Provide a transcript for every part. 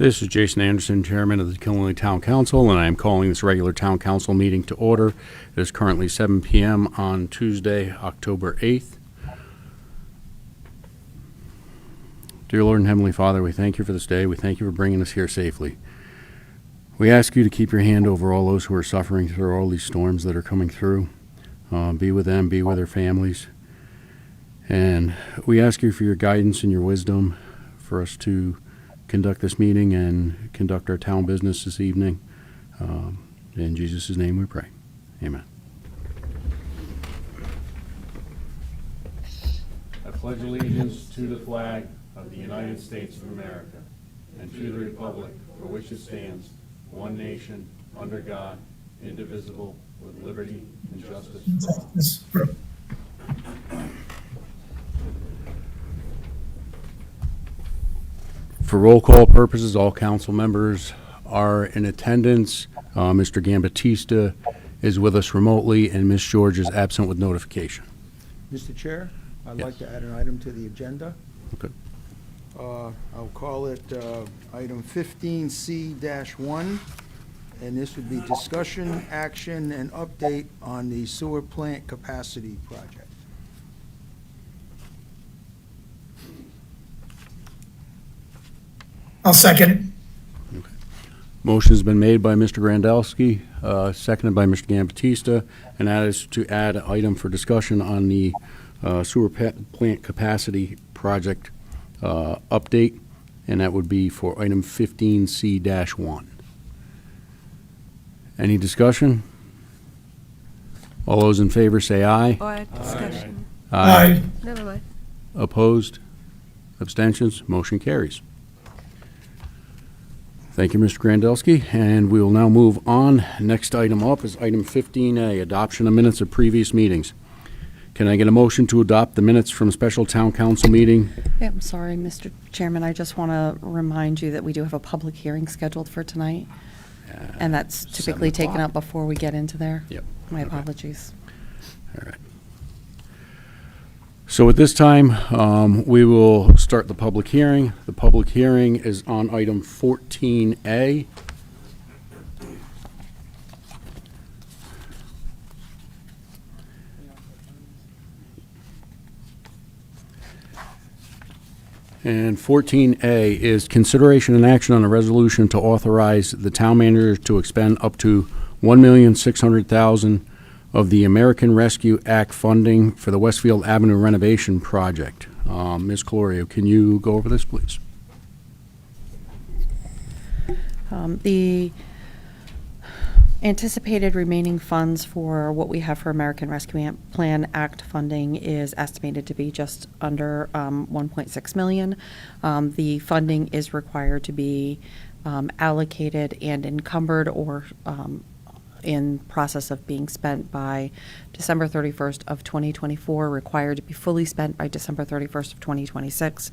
This is Jason Anderson, Chairman of the Killenly Town Council, and I am calling this regular Town Council meeting to order. It is currently 7 p.m. on Tuesday, October 8th. Dear Lord and Heavenly Father, we thank you for this day. We thank you for bringing us here safely. We ask you to keep your hand over all those who are suffering through all these storms that are coming through. Be with them, be with their families. And we ask you for your guidance and your wisdom for us to conduct this meeting and conduct our town business this evening. In Jesus' name we pray. Amen. I pledge allegiance to the flag of the United States of America and to the republic for which it stands, one nation, under God, indivisible, with liberty and justice for all. For roll call purposes, all council members are in attendance. Mr. Gambatista is with us remotely, and Ms. George is absent with notification. Mr. Chair, I'd Yes. like to add an item to the agenda. Okay. I'll call it item 15C-1, and this would be discussion, action, and update on the sewer plant capacity project. I'll second. Motion has been made by Mr. Grandelsky, seconded by Mr. Gambatista, and that is to add an item for discussion on the sewer plant capacity project update, and that would be for item 15C-1. Any discussion? All those in favor say aye. Or discussion. Aye. Never mind. Opposed? Abstentions? Motion carries. Thank you, Mr. Grandelsky, and we will now move on. Next item up is item 15A, adoption of minutes of previous meetings. Can I get a motion to adopt the minutes from special town council meeting? Yeah, I'm sorry, Mr. Chairman, I just want to remind you that we do have a public hearing scheduled for tonight, and that's typically 7 taken o'clock. up before we get into there. Yep. My Okay. apologies. All right. So at this time, we will start the public hearing. The public hearing is on item 14A. And 14A is consideration and action on a resolution to authorize the town manager to expend up to $1,600,000 of the American Rescue Act funding for the Westfield Avenue renovation project. Ms. Colorio, can you go over this, please? The anticipated remaining funds for what we have for American Rescue Plan Act funding is estimated to be just under $1.6 million. The funding is required to be allocated and encumbered or in process of being spent by December 31st of 2024, required to be fully spent by December 31st of 2026.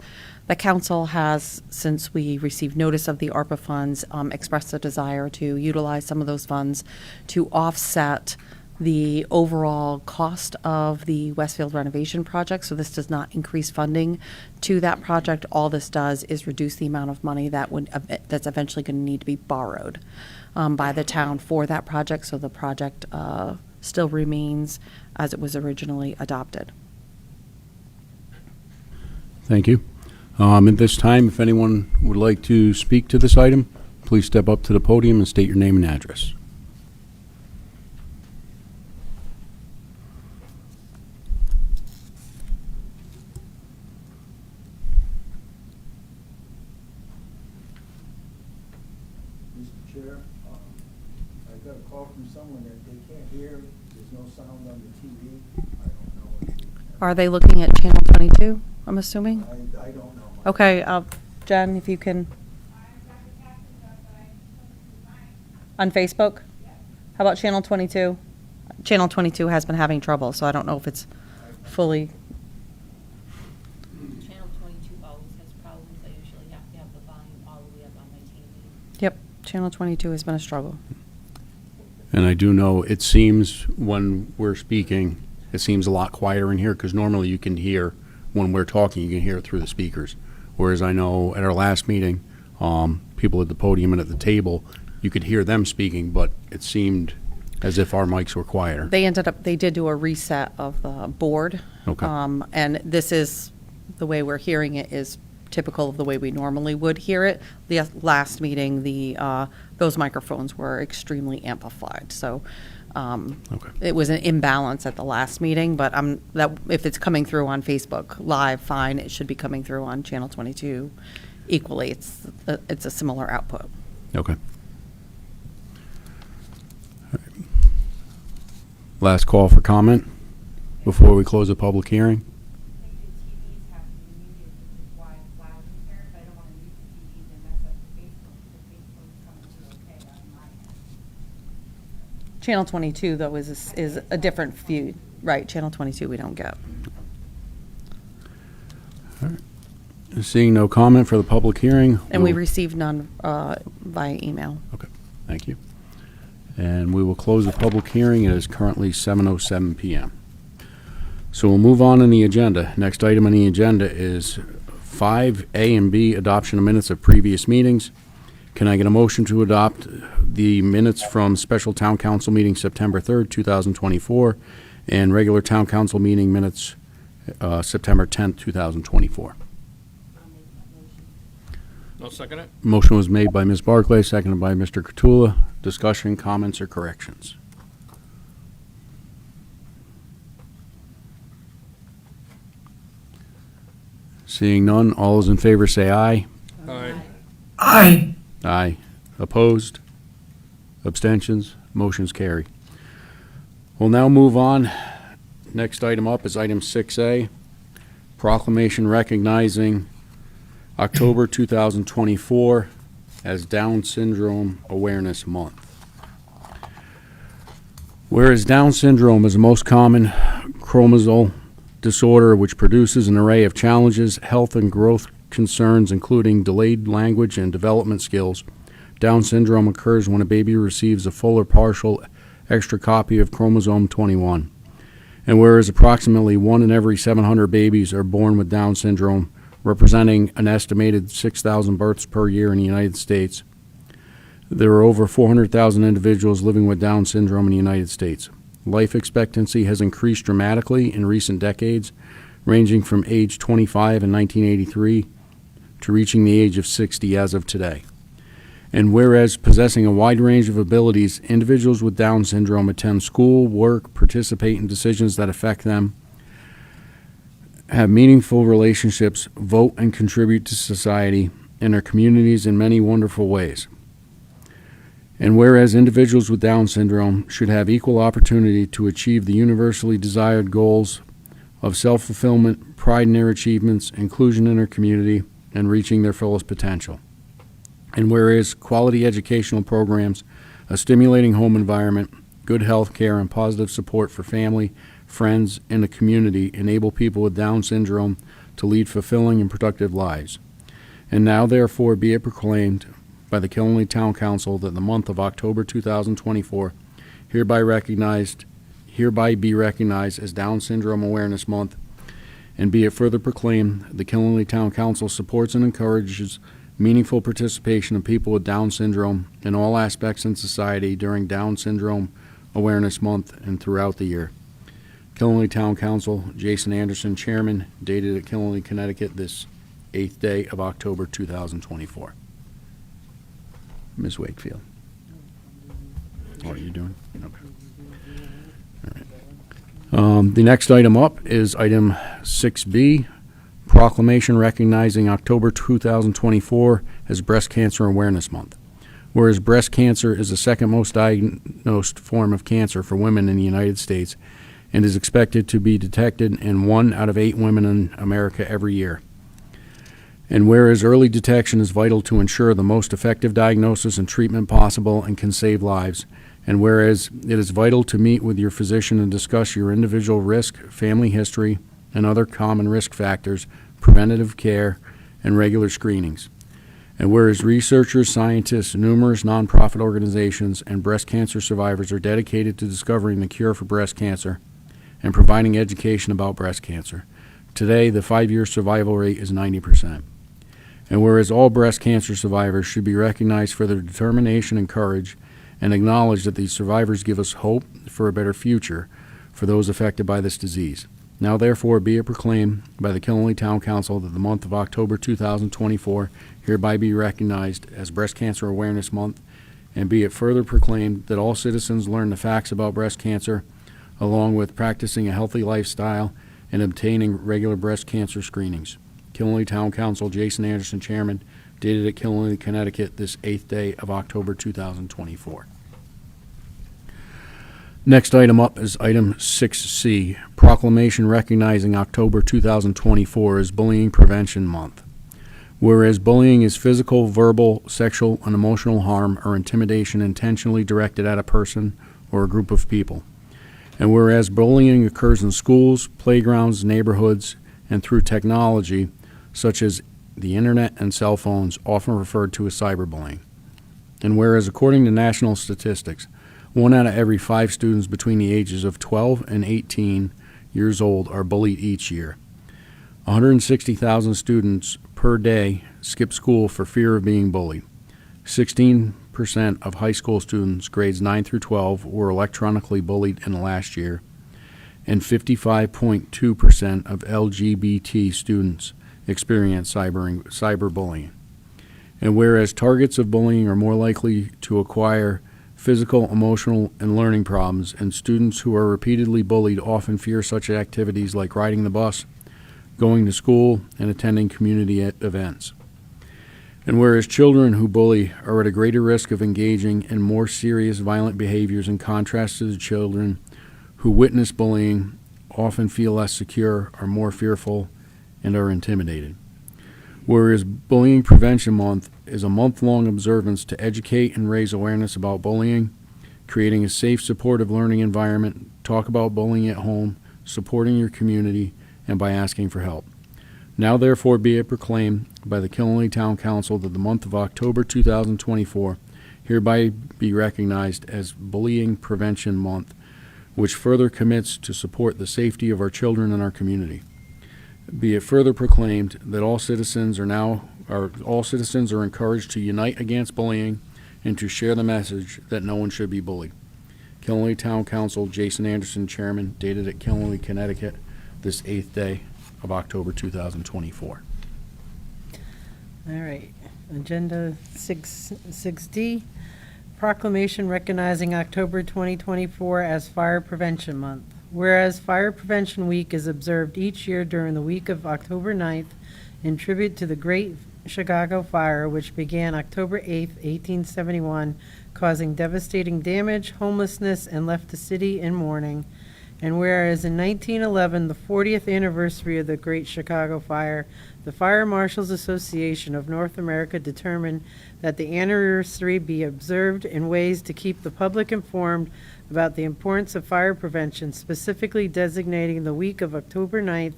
The council has, since we received notice of the ARPA funds, expressed a desire to utilize some of those funds to offset the overall cost of the Westfield renovation project. So this does not increase funding to that project. All this does is reduce the amount of money that's eventually going to need to be borrowed by the town for that project. So the project still remains as it was originally adopted. Thank you. At this time, if anyone would like to speak to this item, please step up to the podium and state your name and address. Mr. Chair, I got a call from someone that they can't hear, there's no sound on the TV. I don't know. Are they looking at channel 22, I'm assuming? I don't know. Okay, Jen, if you can. On Facebook? How about channel 22? Channel 22 has been having trouble, so I don't know if it's fully. Channel 22 always has problems. I usually have to have the volume all the way up on my TV. Yep, channel 22 has been a struggle. And I do know it seems when we're speaking, it seems a lot quieter in here because normally you can hear when we're talking, you can hear it through the speakers. Whereas I know at our last meeting, people at the podium and at the table, you could hear them speaking, but it seemed as if our mics were quieter. They did do a reset of the board. Okay. And this is, the way we're hearing it is typical of the way we normally would hear it. The last meeting, those microphones were extremely amplified, so Okay. it was an imbalance at the last meeting, but if it's coming through on Facebook Live, fine, it should be coming through on Channel 22 equally. It's a similar output. Okay. All right. Last call for comment before we close the public hearing. I think the TVs have to be muted, which is why it's loud in here, but I don't want to mute the TVs and mess up Facebook, because Facebook's coming through okay on my end. Channel 22, though, is a different feed. Right, Channel 22 we don't get. Seeing no comment for the public hearing. And we will- received none via email. Okay, thank you. And we will close the public hearing. It is currently 7:07 PM. So we'll move on in the agenda. Next item on the agenda is 5A and B, adoption of minutes of previous meetings. Can I get a motion to adopt the minutes from special town council meeting September 3rd, 2024, and regular town council meeting minutes September 10th, 2024? I'll make that motion. I'll second it. Motion was made by Ms. Barclay, seconded by Mr. Cottula. Discussion, comments, or corrections? Seeing none, all those in favor say aye. Aye. Aye. Opposed? Abstentions? Motion's carry. We'll now move on. Next item up is item 6A, proclamation recognizing October 2024 as Down Syndrome Awareness Month. Whereas Down syndrome is the most common chromosomal disorder which produces an array of challenges, health and growth concerns, including delayed language and development skills. Down syndrome occurs when a baby receives a full or partial extra copy of chromosome 21. And whereas approximately 1 in every 700 babies are born with Down syndrome, representing an estimated 6,000 births per year in the United States, there are over 400,000 individuals living with Down syndrome in the United States. Life expectancy has increased dramatically in recent decades, ranging from age 25 in 1983 to reaching the age of 60 as of today. And whereas possessing a wide range of abilities, individuals with Down syndrome attend school, work, participate in decisions that affect them, have meaningful relationships, vote and contribute to society and their communities in many wonderful ways. And whereas individuals with Down syndrome should have equal opportunity to achieve the universally desired goals of self-fulfillment, pride in their achievements, inclusion in their community, and reaching their fullest potential. And whereas quality educational programs, a stimulating home environment, good health care, and positive support for family, friends, and the community enable people with Down syndrome to lead fulfilling and productive lives. And now therefore be it proclaimed by the Killenly Town Council that the month of October 2024 hereby be recognized as Down Syndrome Awareness Month, and be it further proclaimed the Killenly Town Council supports and encourages meaningful participation of people with Down syndrome in all aspects in society during Down Syndrome Awareness Month and throughout the year. Killenly Town Council, Jason Anderson, Chairman, dated at Killenly, Connecticut, this 8th day of October 2024. Ms. Wakefield. What are you doing? Okay. All right. The next item up is item 6B, proclamation recognizing October 2024 as Breast Cancer Awareness Month. Whereas breast cancer is the second most diagnosed form of cancer for women in the United States and is expected to be detected in 1 out of 8 women in America every year. And whereas early detection is vital to ensure the most effective diagnosis and treatment possible and can save lives, and whereas it is vital to meet with your physician and discuss your individual risk, family history, and other common risk factors, preventative care, and regular screenings. And whereas researchers, scientists, numerous nonprofit organizations, and breast cancer survivors are dedicated to discovering the cure for breast cancer and providing education about breast cancer. Today, the 5-year survival rate is 90%. And whereas all breast cancer survivors should be recognized for their determination and courage, and acknowledge that these survivors give us hope for a better future for those affected by this disease. Now therefore be it proclaimed by the Killenly Town Council that the month of October 2024 hereby be recognized as Breast Cancer Awareness Month, and be it further proclaimed that all citizens learn the facts about breast cancer, along with practicing a healthy lifestyle and obtaining regular breast cancer screenings. Killenly Town Council, Jason Anderson, Chairman, dated at Killenly, Connecticut, this 8th day of October 2024. Next item up is item 6C, proclamation recognizing October 2024 as Bullying Prevention Month. Whereas bullying is physical, verbal, sexual, and emotional harm or intimidation intentionally directed at a person or a group of people. And whereas bullying occurs in schools, playgrounds, neighborhoods, and through technology, such as the internet and cell phones, often referred to as cyberbullying. And whereas according to national statistics, 1 out of every 5 students between the ages of 12 and 18 years old are bullied each year. 160,000 students per day skip school for fear of being bullied. 16% of high school students, grades 9 through 12, were electronically bullied in the last year, and 55.2% of LGBT students experience cyberbullying. And whereas targets of bullying are more likely to acquire physical, emotional, and learning problems, and students who are repeatedly bullied often fear such activities like riding the bus, going to school, and attending community events. And whereas children who bully are at a greater risk of engaging in more serious violent behaviors in contrast to the children who witness bullying often feel less secure, are more fearful, and are intimidated. Whereas Bullying Prevention Month is a month-long observance to educate and raise awareness about bullying, creating a safe, supportive learning environment, talk about bullying at home, supporting your community, and by asking for help. Now therefore be it proclaimed by the Killenly Town Council that the month of October 2024 hereby be recognized as Bullying Prevention Month, which further commits to support the safety of our children and our community. Be it further proclaimed that all citizens are encouraged to unite against bullying and to share the message that no one should be bullied. Killenly Town Council, Jason Anderson, Chairman, dated at Killenly, Connecticut, this 8th day of October 2024. All right, agenda 6D, proclamation recognizing October 2024 as Fire Prevention Month. Whereas Fire Prevention Week is observed each year during the week of October 9th in tribute to the Great Chicago Fire, which began October 8th, 1871, causing devastating damage, homelessness, and left the city in mourning. And whereas in 1911, the 40th anniversary of the Great Chicago Fire, the Fire Marshals Association of North America determined that the anniversary be observed in ways to keep the public informed about the importance of fire prevention, specifically designating the week of October 9th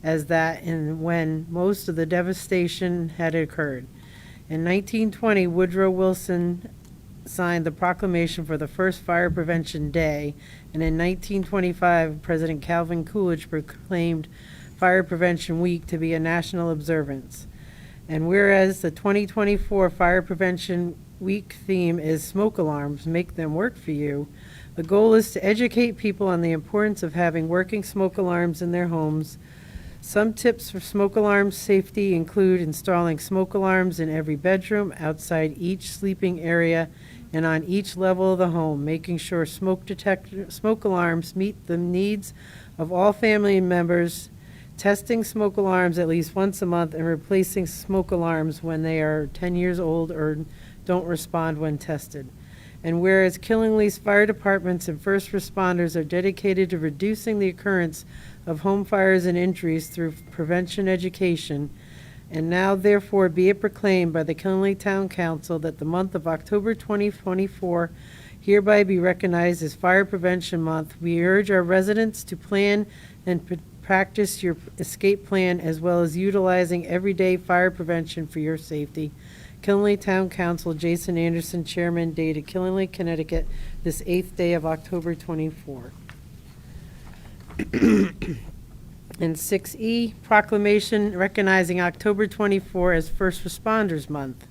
as that and when most of the devastation had occurred. In 1920, Woodrow Wilson signed the proclamation for the first Fire Prevention Day, and in 1925, President Calvin Coolidge proclaimed Fire Prevention Week to be a national observance. And whereas the 2024 Fire Prevention Week theme is smoke alarms, make them work for you, the goal is to educate people on the importance of having working smoke alarms in their homes. Some tips for smoke alarm safety include installing smoke alarms in every bedroom, outside each sleeping area, and on each level of the home, making sure smoke alarms meet the needs of all family members, testing smoke alarms at least once a month, and replacing smoke alarms when they are 10 years old or don't respond when tested. And whereas Killenly's fire departments and first responders are dedicated to reducing the occurrence of home fires and injuries through prevention education, and now therefore be it proclaimed by the Killenly Town Council that the month of October 2024 hereby be recognized as Fire Prevention Month, we urge our residents to plan and practice your escape plan as well as utilizing everyday fire prevention for your safety. Killenly Town Council, Jason Anderson, Chairman, dated Killenly, Connecticut, this 8th day of October 24. And 6E, proclamation recognizing October 24 as First Responders Month.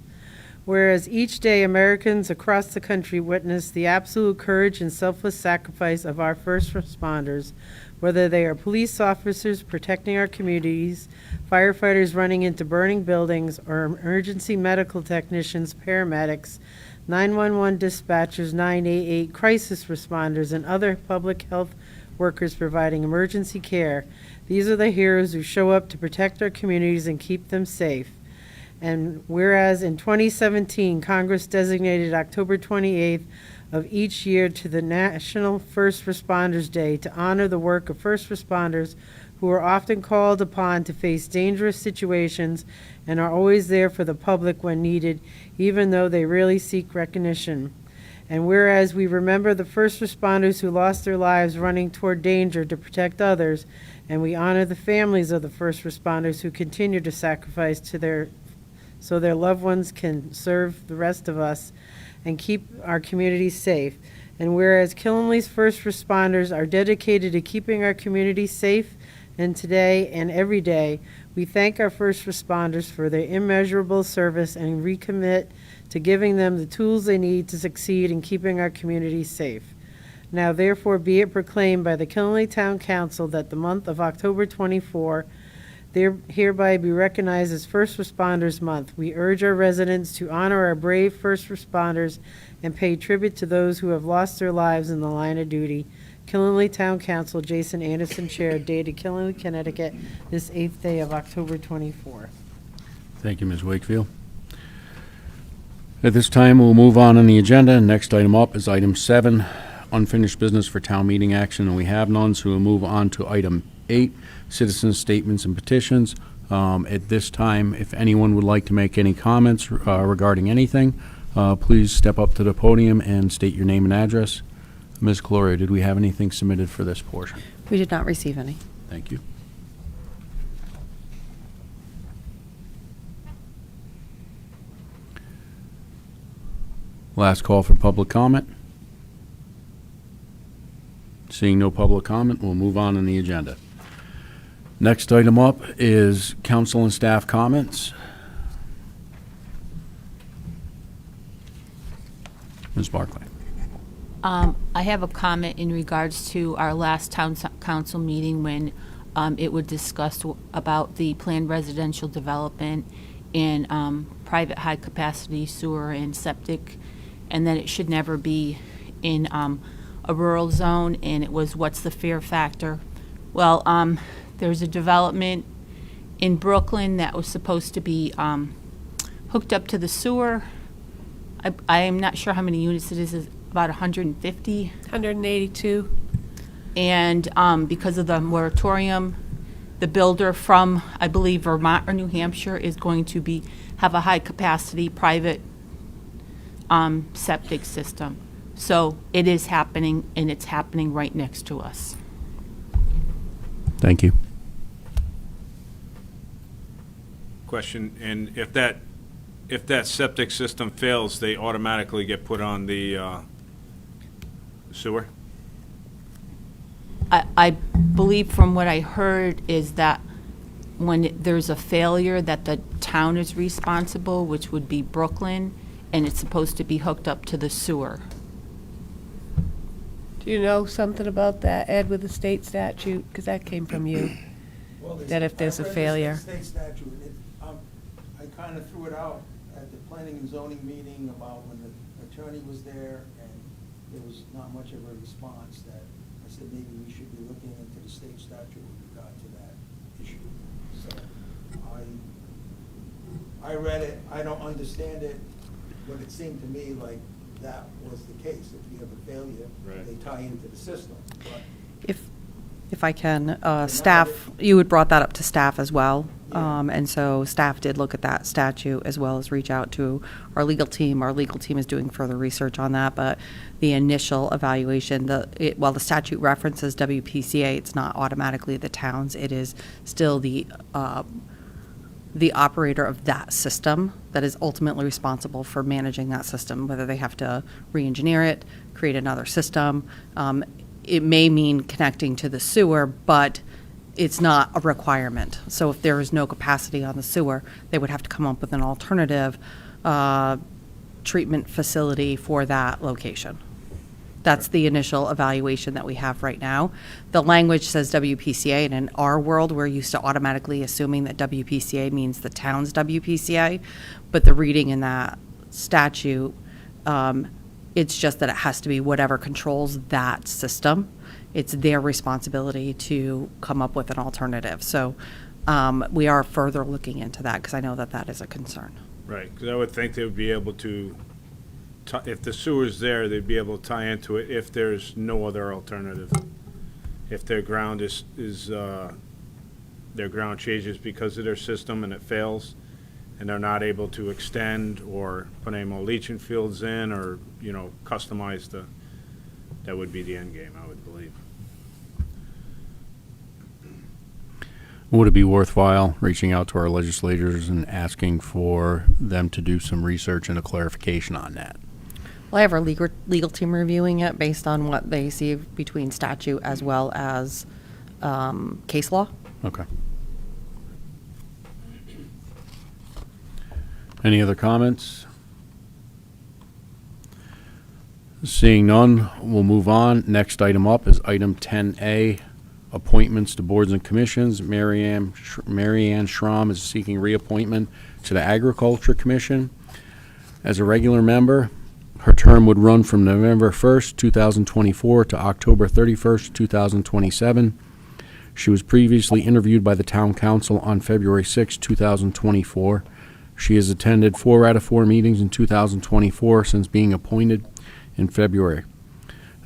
Whereas each day Americans across the country witness the absolute courage and selfless sacrifice of our first responders, whether they are police officers protecting our communities, firefighters running into burning buildings, or emergency medical technicians, paramedics, 911 dispatchers, 988 crisis responders, and other public health workers providing emergency care. These are the heroes who show up to protect our communities and keep them safe. And whereas in 2017, Congress designated October 28th of each year to the National First Responders Day to honor the work of first responders who are often called upon to face dangerous situations and are always there for the public when needed, even though they rarely seek recognition. And whereas we remember the first responders who lost their lives running toward danger to protect others, and we honor the families of the first responders who continue to sacrifice so their loved ones can serve the rest of us and keep our communities safe. And whereas Killenly's first responders are dedicated to keeping our communities safe, and today and every day, we thank our first responders for their immeasurable service and recommit to giving them the tools they need to succeed in keeping our communities safe. Now therefore be it proclaimed by the Killenly Town Council that the month of October 24 hereby be recognized as First Responders Month. We urge our residents to honor our brave first responders and pay tribute to those who have lost their lives in the line of duty. Killenly Town Council, Jason Anderson, Chair, dated Killenly, Connecticut, this 8th day of October 24. Thank you, Ms. Wakefield. At this time, we'll move on the agenda. Next item up is item 7, unfinished business for town meeting action, and we have none, so we'll move on to item 8, citizen statements and petitions. At this time, if anyone would like to make any comments regarding anything, please step up to the podium and state your name and address. Ms. Gloria, did we have anything submitted for this portion? We did not receive any. Thank you. Last call for public comment. Seeing no public comment, we'll move on the agenda. Next item up is council and staff comments. Ms. Barclay. I have a comment in regards to our last town council meeting when it would discuss about the planned residential development and private high-capacity sewer and septic, and that it should never be in a rural zone, and it was what's the fear factor. Well, there's a development in Brooklyn that was supposed to be hooked up to the sewer. I am not sure how many units it is about 150. 182. And because of the moratorium, the builder from, I believe, Vermont or New Hampshire is going to have a high-capacity private septic system. So it is happening, and it's happening right next to us. Thank you. Question, and if that septic system fails, they automatically get put on the sewer? I believe from what I heard is that when there's a failure that the town is responsible, which would be Brooklyn, and it's supposed to be hooked up to the sewer. Do you know something about that, Ed, with the state statute? Because that came from you. That if there's a failure. State statute, I kind of threw it out at the planning and zoning meeting about when the attorney was there, and there was not much of a response that I said maybe we should be looking into the state statute with regard to that issue. So I read it, I don't understand it, but it seemed to me like that was the case. If you have a failure, Right. they tie into the system. But If I can, staff, you had brought that up to staff as well. And so staff did look at that statute as well as reach out to our legal team. Our legal team is doing further research on that, but the initial evaluation, while the statute references WPCA, it's not automatically the towns. It is still the operator of that system that is ultimately responsible for managing that system, whether they have to re-engineer it, create another system. It may mean connecting to the sewer, but it's not a requirement. So if there is no capacity on the sewer, they would have to come up with an alternative treatment facility for that location. That's the initial evaluation that we have right now. The language says WPCA, and in our world, we're used to automatically assuming that WPCA means the town's WPCA, but the reading in that statute, it's just that it has to be whatever controls that system. It's their responsibility to come up with an alternative. So we are further looking into that, because I know that that is a concern. Right, because I would think they would be able to, if the sewer's there, they'd be able to tie into it if there's no other alternative. If their ground their ground changes because of their system and it fails, and they're not able to extend or put any more leaching fields in, or, you know, customize that would be the end game, I would believe. Would it be worthwhile reaching out to our legislators and asking for them to do some research and a clarification on that? Well, I have our legal team reviewing it based on what they see between statute as well as case law. Okay. Any other comments? Seeing none, we'll move on. Next item up is item 10A, appointments to boards and commissions. Mary Ann Schramm is seeking reappointment to the Agriculture Commission. As a regular member, her term would run from November 1st, 2024 to October 31st, 2027. She was previously interviewed by the Town Council on February 6, 2024. She has attended 4 out of 4 meetings in 2024 since being appointed in February.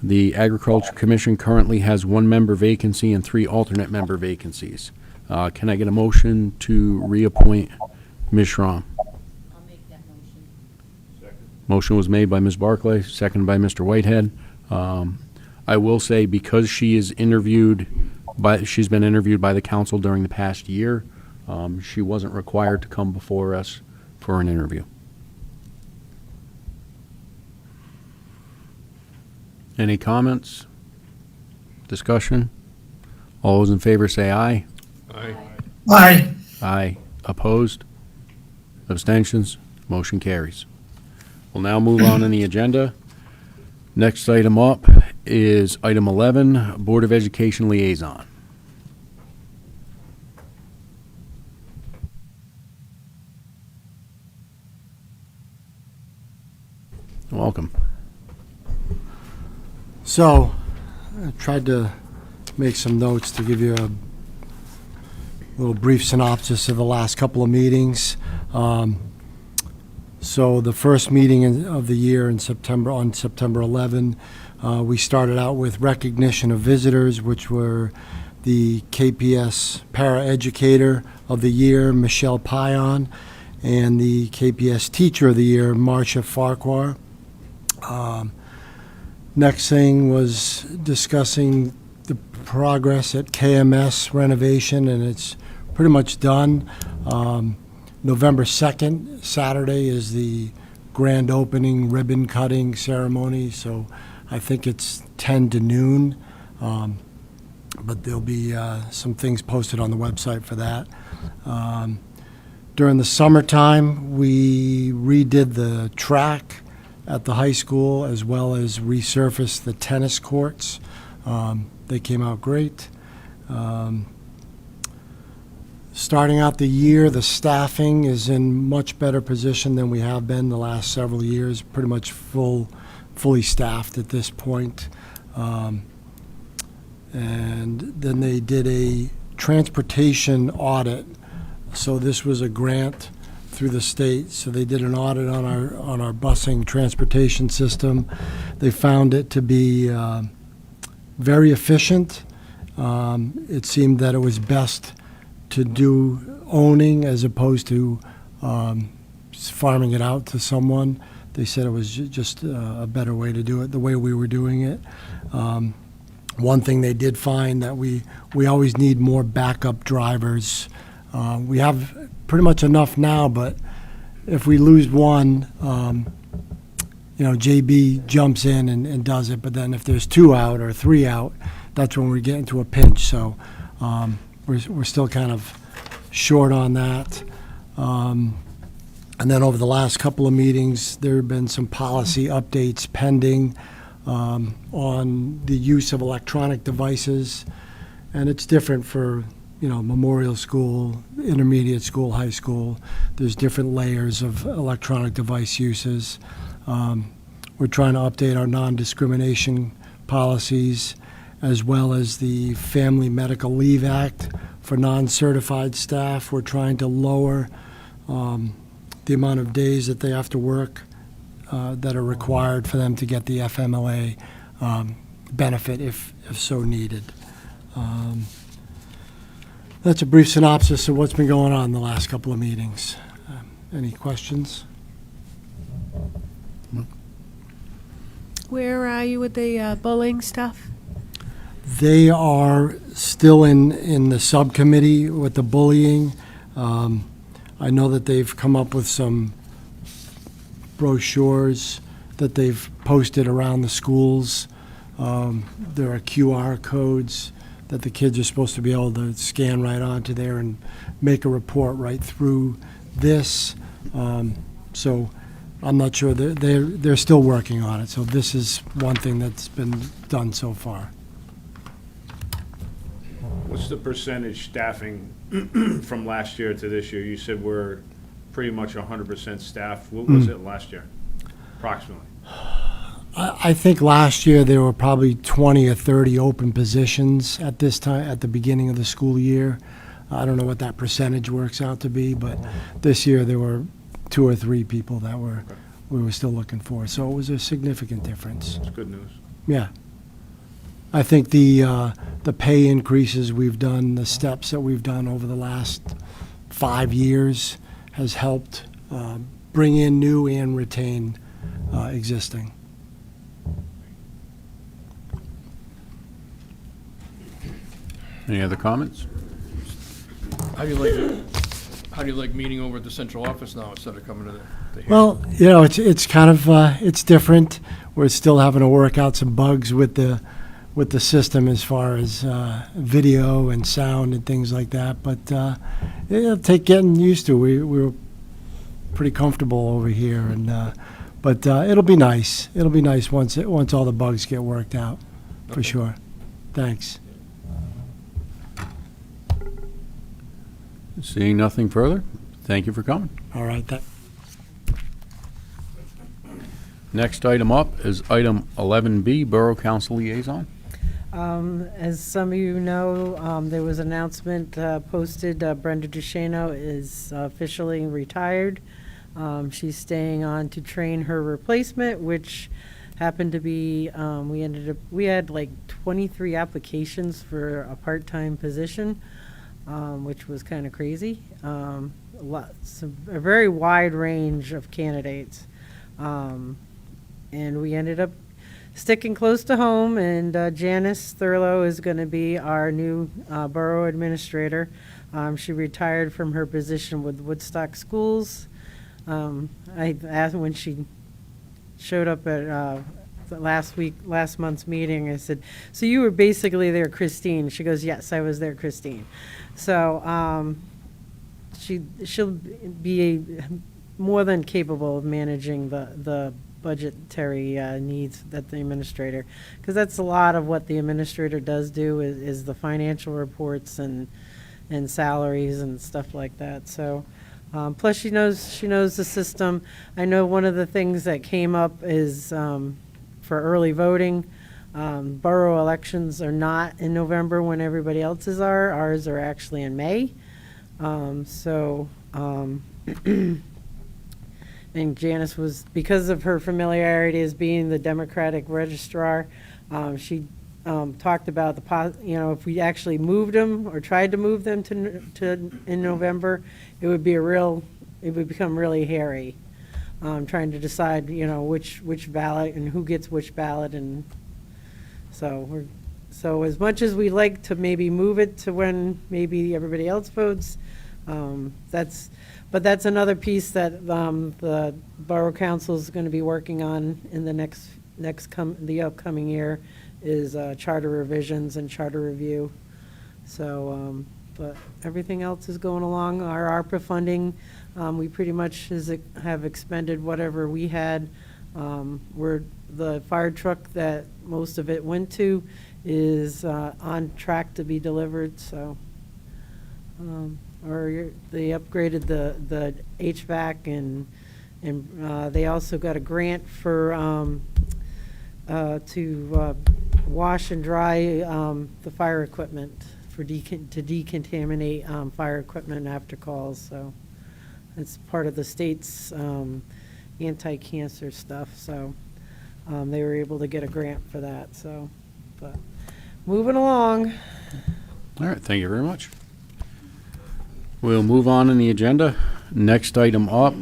The Agriculture Commission currently has 1 member vacancy and 3 alternate member vacancies. Can I get a motion to reappoint Ms. Schramm? I'll make that motion. Motion was made by Ms. Barclay, seconded by Mr. Whitehead. I will say, because she's been interviewed by the council during the past year, she wasn't required to come before us for an interview. Any comments? Discussion? All those in favor say aye. Aye. Aye. Aye. Opposed? Abstentions? Motion carries. We'll now move on in the agenda. Next item up is item 11, Board of Education Liaison. Welcome. So, I tried to make some notes to give you a little brief synopsis of the last couple of meetings. So the first meeting of the year on September 11, we started out with recognition of visitors, which were the KPS Paraeducator of the Year, Michelle Pion, and the KPS Teacher of the Year, Marcia Farquhar. Next thing was discussing the progress at KMS renovation, and it's pretty much done. November 2nd, Saturday, is the grand opening ribbon cutting ceremony, so I think it's 10 to noon, but there'll be some things posted on the website for that. During the summertime, we redid the track at the high school, as well as resurfaced the tennis courts. They came out great. Starting out the year, the staffing is in much better position than we have been the last several years, pretty much fully staffed at this point. And then they did a transportation audit. So this was a grant through the state. So they did an audit on our busing transportation system. They found it to be very efficient. It seemed that it was best to do owning as opposed to farming it out to someone. They said it was just a better way to do it, the way we were doing it. One thing they did find that we always need more backup drivers. We have pretty much enough now, but if we lose one, JB jumps in and does it. But then if there's 2 out or 3 out, that's when we get into a pinch. So we're we're still kind of short on that. And then over the last couple of meetings, there have been some policy updates pending on the use of electronic devices. And it's different for, memorial school, intermediate school, high school. There's different layers of electronic device uses. We're trying to update our non-discrimination policies, as well as the Family Medical Leave Act for non-certified staff. We're trying to lower the amount of days that they have to work that are required for them to get the FMLA benefit if so needed. That's a brief synopsis of what's been going on in the last couple of meetings. Any questions? Where are you with the bullying stuff? They are still in the subcommittee with the bullying. I know that they've come up with some brochures that they've posted around the schools. There are QR codes that the kids are supposed to be able to scan right onto there and make a report right through this. So I'm not sure, they're still working on it. So this is one thing that's been done so far. What's the percentage staffing from last year to this year? You said we're pretty much 100% staffed. What was it last year, approximately? I think last year there were probably 20 or 30 open positions at this time, at the beginning of the school year. I don't know what that percentage works out to be, but this year there were 2 or 3 people that we were still looking for. So it was a significant difference. That's good news. Yeah. I think the pay increases we've done, the steps that we've done over the last 5 years has helped bring in new and retain existing. Any other comments? How do you like meeting over at the central office now instead of coming to the hearing? Well, it's kind of it's different. We're still having to work out some bugs with the system as far as video and sound and things like that. But it'll take getting used to. We were pretty comfortable over here, and but it'll be nice. It'll be nice once all the bugs get worked out, for sure. Thanks. Seeing nothing further, thank you for coming. All right. Next item up is item 11B, Borough Council Liaison. As some of you know, there was an announcement posted, Brenda Duchesneau is officially retired. She's staying on to train her replacement, which happened to be, we had like 23 applications for a part-time position, which was kind of crazy. A very wide range of candidates. And we ended up sticking close to home, and Janice Thurlow is going to be our new borough administrator. She retired from her position with Woodstock Schools. I asked when she showed up at last month's meeting, I said, so you were basically there, Christine? She goes, yes, I was there, Christine. So she'll be more than capable of managing the budgetary needs that the administrator, because that's a lot of what the administrator does do is the financial reports and salaries and stuff like that. So plus she knows the system. I know one of the things that came up is for early voting. Borough elections are not in November when everybody else's are. Ours are actually in May. And Janice was, because of her familiarity as being the Democratic registrar, she talked about if we actually moved them or tried to move them to in November, it would become really hairy. Trying to decide, which ballot and who gets which ballot, and so as much as we like to maybe move it to when maybe everybody else votes, But that's another piece that the Borough Council is going to be working on in the upcoming year is charter revisions and charter review. So, but everything else is going along. Our ARPA funding, we pretty much have expended whatever we had. Where the fire truck that most of it went to is on track to be delivered, so. They upgraded the HVAC and they also got a grant for, to wash and dry the fire equipment to decontaminate fire equipment after calls, so it's part of the state's anti-cancer stuff, so they were able to get a grant for that, so, but moving along. All right, thank you very much. We'll move on in the agenda. Next item up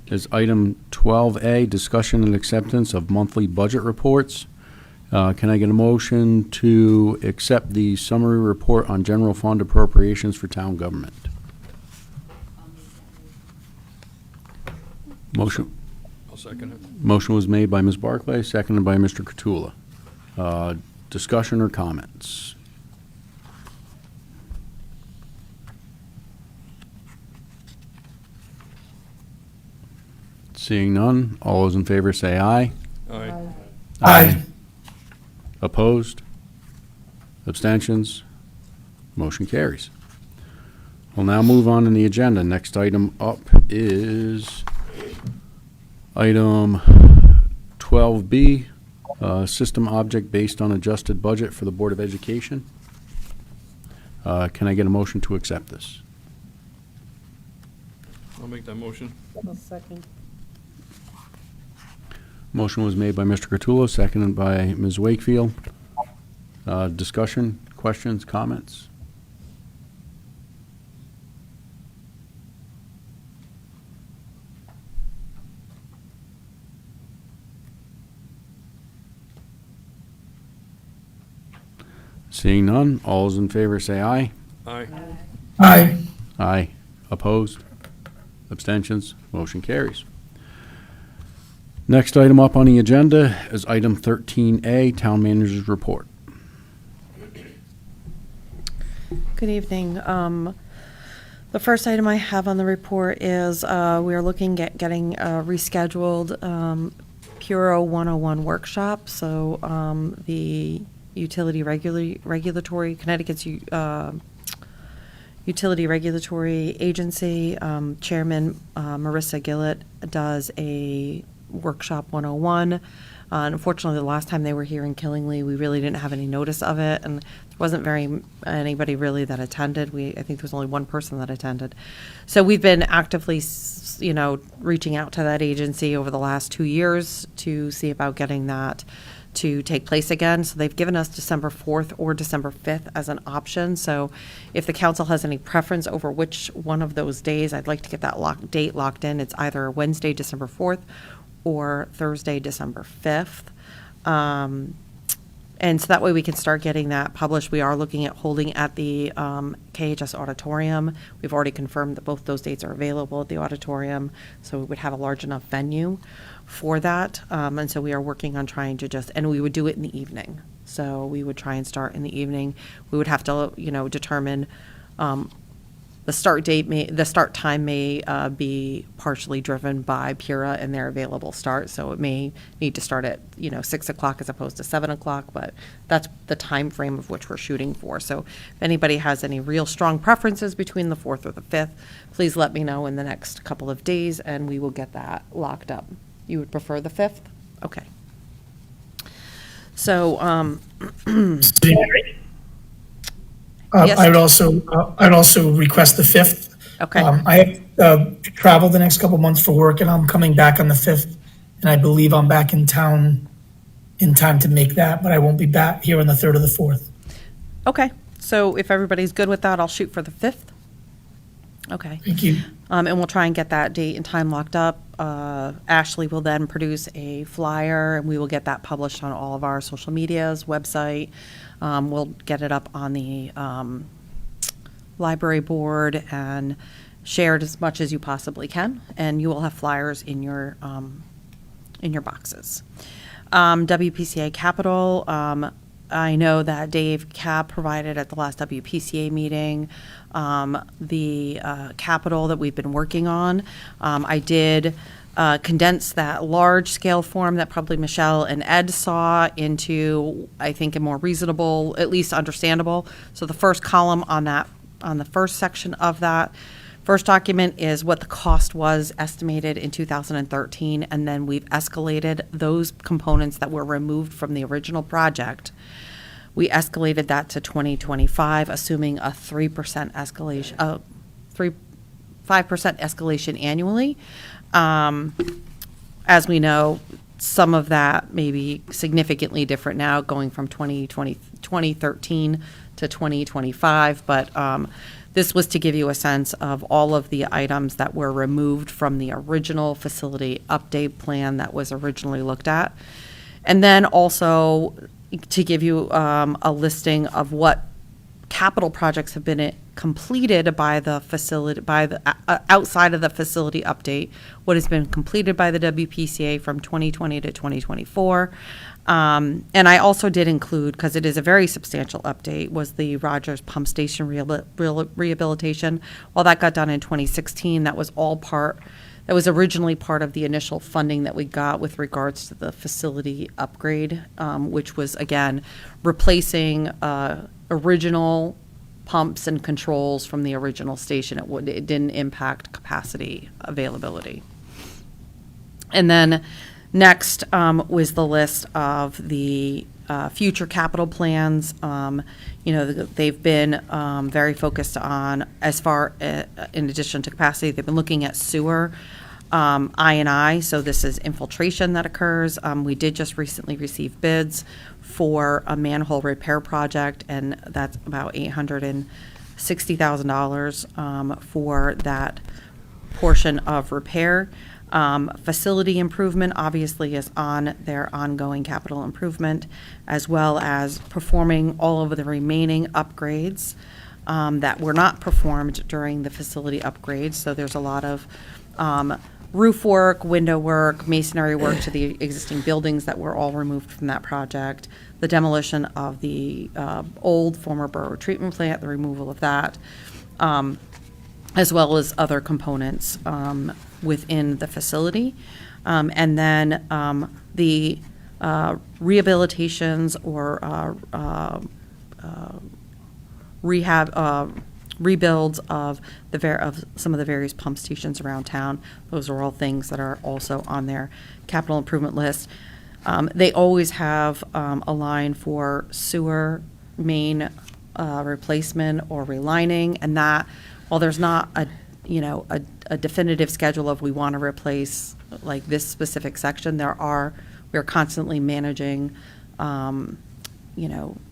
is item 12A, discussion and acceptance of monthly budget reports. Can I get a motion to accept the summary report on general fund appropriations for town government? Motion. I'll second it. Motion was made by Ms. Barclay, seconded by Mr. Cottula. Discussion or comments? Seeing none, all those in favor say aye. Aye. Aye. Opposed? Abstentions? Motion carries. We'll now move on in the agenda. Next item up is item 12B, system object based on adjusted budget for the Board of Education. Can I get a motion to accept this? I'll make that motion. I'll second. Motion was made by Mr. Cottula, seconded by Ms. Wakefield. Discussion, questions, comments? Seeing none, all those in favor say aye. Aye. Aye. Aye. Opposed? Abstentions? Motion carries. Next item up on the agenda is item 13A, Town Manager's Report. Good evening. The first item I have on the report is we are looking at getting a rescheduled Puro 101 workshop. So the utility regulatory, Connecticut's utility regulatory agency, Chairman Marissa Gillett does a workshop 101. Unfortunately, the last time they were here in Killingly, we really didn't have any notice of it, and there wasn't anybody really that attended. I think there was only one person that attended. So we've been actively, reaching out to that agency over the last 2 years to see about getting that to take place again. So they've given us December 4th or December 5th as an option. So if the council has any preference over which one of those days, I'd like to get that date locked in. It's either Wednesday, December 4th or Thursday, December 5th. And so that way we can start getting that published. We are looking at holding at the KHS auditorium. We've already confirmed that both those dates are available at the auditorium, so we would have a large enough venue for that. And so we are working on trying to and we would do it in the evening. So we would try and start in the evening. We would have to, determine the start time may be partially driven by Pura and their available start. So it may need to start at 6 o'clock as opposed to 7 o'clock, but that's the time frame of which we're shooting for. So if anybody has any real strong preferences between the 4th or the 5th, please let me know in the next couple of days and we will get that locked up. You would prefer the 5th? Okay. So, Yes. I'd also request the 5th. okay. I have traveled the next couple months for work, and I'm coming back on the 5th, and I believe I'm back in town in time to make that, but I won't be back here on the 3rd or the 4th. Okay. So if everybody's good with that, I'll shoot for the 5th. Okay. Thank you. And we'll try and get that date and time locked up. Ashley will then produce a flyer, and we will get that published on all of our social medias, website. We'll get it up on the library board and shared as much as you possibly can. And you will have flyers in your boxes. WPCA Capital, I know that Dave Cab provided at the last WPCA meeting the capital that we've been working on. I did condense that large-scale form that probably Michelle and Ed saw into, I think, a more reasonable, at least understandable. So the first column on that, on the first section of that first document is what the cost was estimated in 2013, and then we've escalated those components that were removed from the original project. We escalated that to 2025, assuming a 3% escalation, 5% escalation annually. As we know, some of that may be significantly different now, going from 2013 to 2025, but this was to give you a sense of all of the items that were removed from the original facility update plan that was originally looked at. And then also to give you a listing of what capital projects have been completed by the facility, by the outside of the facility update, what has been completed by the WPCA from 2020 to 2024. And I also did include, because it is a very substantial update, was the Rogers Pump Station rehabilitation. While that got done in 2016, that was all part, that was originally part of the initial funding that we got with regards to the facility upgrade, which was, again, replacing original pumps and controls from the original station. It didn't impact capacity availability. And then next was the list of the future capital plans. They've been very focused on, as far in addition to capacity, they've been looking at sewer, I&I, so this is infiltration that occurs. We did just recently receive bids for a manhole repair project, and that's about $860,000 for that portion of repair. Facility improvement obviously is on their ongoing capital improvement, as well as performing all of the remaining upgrades that were not performed during the facility upgrades. So there's a lot of roof work, window work, masonry work to the existing buildings that were all removed from that project, the demolition of the old former borough treatment plant, the removal of that, as well as other components within the facility. And then the rehabilitations or rehab rebuilds of of some of the various pump stations around town. Those are all things that are also on their capital improvement list. They always have a line for sewer main replacement or relining, and that, while there's not a definitive schedule of we want to replace like this specific section, we're constantly managing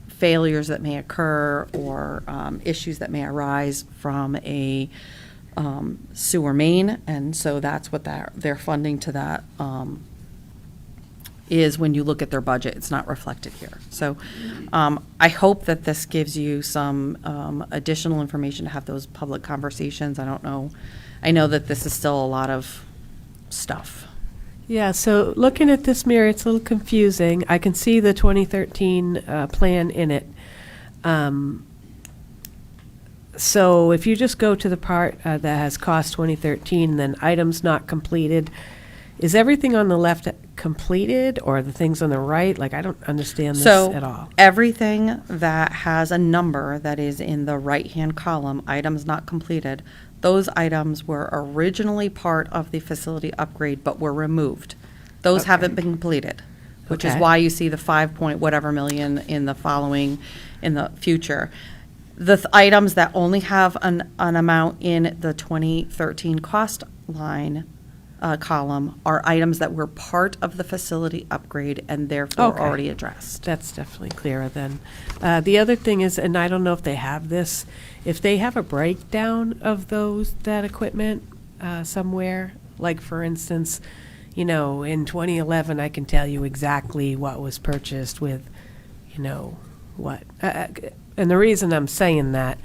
failures that may occur or issues that may arise from a sewer main, and so that's what their funding to that is. When you look at their budget, it's not reflected here. So I hope that this gives you some additional information to have those public conversations. I don't know. I know that this is still a lot of stuff. Yeah, so looking at this, Mary, it's a little confusing. I can see the 2013 plan in it. So if you just go to the part that has cost 2013, then items not completed, is everything on the left completed, or the things on the right? Like, I don't understand this at all. So everything that has a number that is in the right-hand column, items not completed, those items were originally part of the facility upgrade but were removed. Those haven't been completed, which is why you see the 5-point-whatever million in the future. The items that only have an amount in the 2013 cost line column are items that were part of the facility upgrade and therefore already addressed. That's definitely clearer then. The other thing is, and I don't know if they have this, if they have a breakdown of that equipment somewhere, like for instance, in 2011, I can tell you exactly what was purchased with, what. And the reason I'm saying that,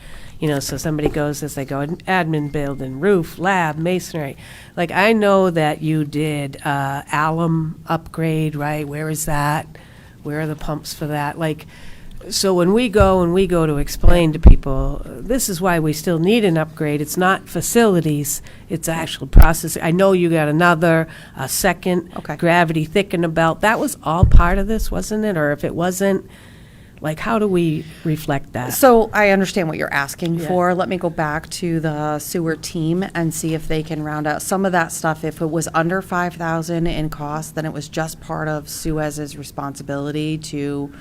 so somebody goes, as they go, admin building, roof, lab, masonry. Like, I know that you did alum upgrade, right? Where is that? Where are the pumps for that? Like, So when we go to explain to people, this is why we still need an upgrade. It's not facilities, it's actual process. I know you got a second Okay. gravity thickener belt. That was all part of this, wasn't it? Or if it wasn't, like, how do we reflect that? So I understand what you're asking Yeah. for. Let me go back to the sewer team and see if they can round out some of that stuff. If it was under 5,000 in cost, then it was just part of Suez's responsibility to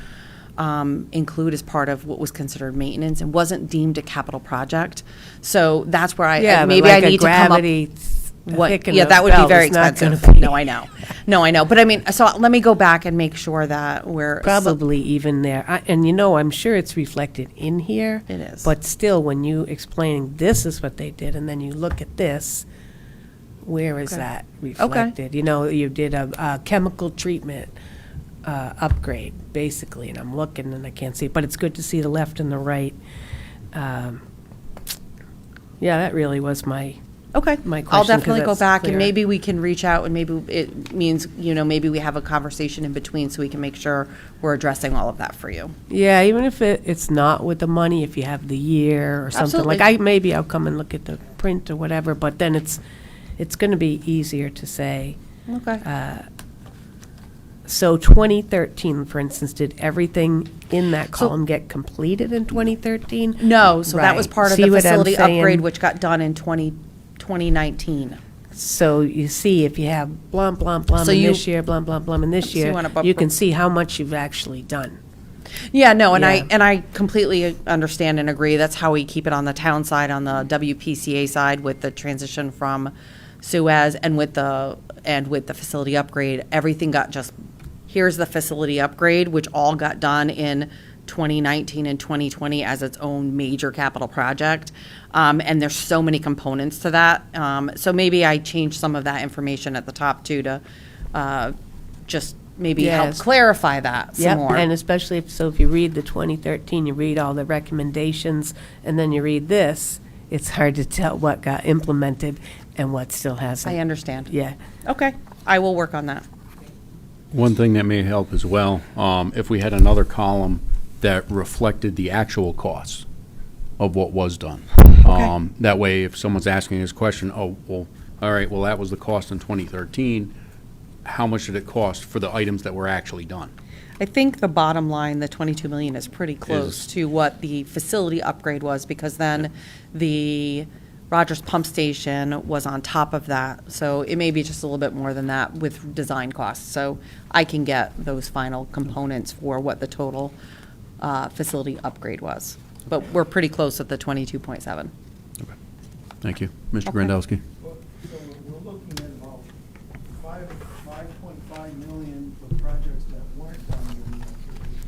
include as part of what was considered maintenance and wasn't deemed a capital project. So that's where Yeah, but maybe I like a need to come up. gravity What, thickener yeah, that would be belt very is not gonna expensive. be- No, I know. No, I know. But I mean, so let me go back and make sure that we're. Probably even there. And I'm sure it's reflected in here. It is. But still, when you explaining this is what they did, and then you look at this, where is Okay. that reflected? You did a chemical treatment upgrade, basically, and I'm looking and I can't see, but it's good to see the left and the right. Yeah, that really was my Okay. my I'll question, 'cause definitely go that's back and clear. maybe we can reach out and maybe it means, maybe we have a conversation in between so we can make sure we're addressing all of that for you. Yeah, even if it's not with the money, if you have the year or something, like Absolutely. maybe I'll come and look at the print or whatever, but then it's gonna be easier to say. Okay. So 2013, for instance, did everything in that So- column get completed in 2013? No, so that was Right. part of See the what I'm facility upgrade, saying? which got done in 2019. So you see, if you have blum, blum, blum So in you- this year, blum, blum, blum in this So you year, wanna bump you can from- see how much you've actually done. Yeah, no, and Yeah. I completely understand and agree. That's how we keep it on the town side, on the WPCA side with the transition from Suez and with the facility upgrade. Everything got just, here's the facility upgrade, which all got done in 2019 and 2020 as its own major capital project. And there's so many components to that. So maybe I changed some of that information at the top too to just maybe help Yes. clarify that some Yep, more. and especially if you read the 2013, you read all the recommendations, and then you read this, it's hard to tell what got implemented and what still hasn't. I understand. Yeah. Okay, I will work on that. One thing that may help as well, if we had another column that reflected the actual costs of what was done. That way, if someone's asking this question, oh, well, all right, well, that was the cost in 2013, how much did it cost for the items that were actually done? I think the bottom line, the 22 million, is pretty close to what the facility upgrade was, because then the Rogers Pump Station was on top of that. So it may be just a little bit more than that with design costs. So I can get those final components for what the total facility upgrade was. But we're pretty close at the 22.7. Thank you. Mr. Okay. Grandelsky? So we're looking at about 5.5 million for projects that weren't done in the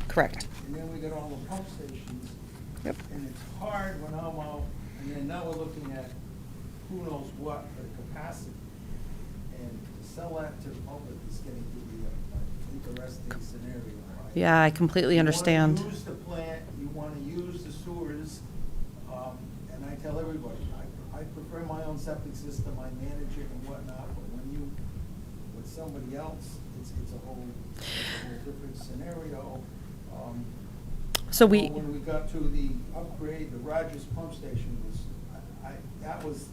Correct. And then we got all the pump stations. Yep. And it's hard when I'm out, and then now we're looking at who knows what for capacity. And to sell that to the public is getting to be an interesting scenario. right? Yeah, I completely understand. You want to use the plant, you want to use the sewers, and I tell everybody, I prefer my own septic system, I manage it and whatnot, but with somebody else, it's a whole different scenario. So we, When we got to the upgrade, the Rogers Pump Station was, that was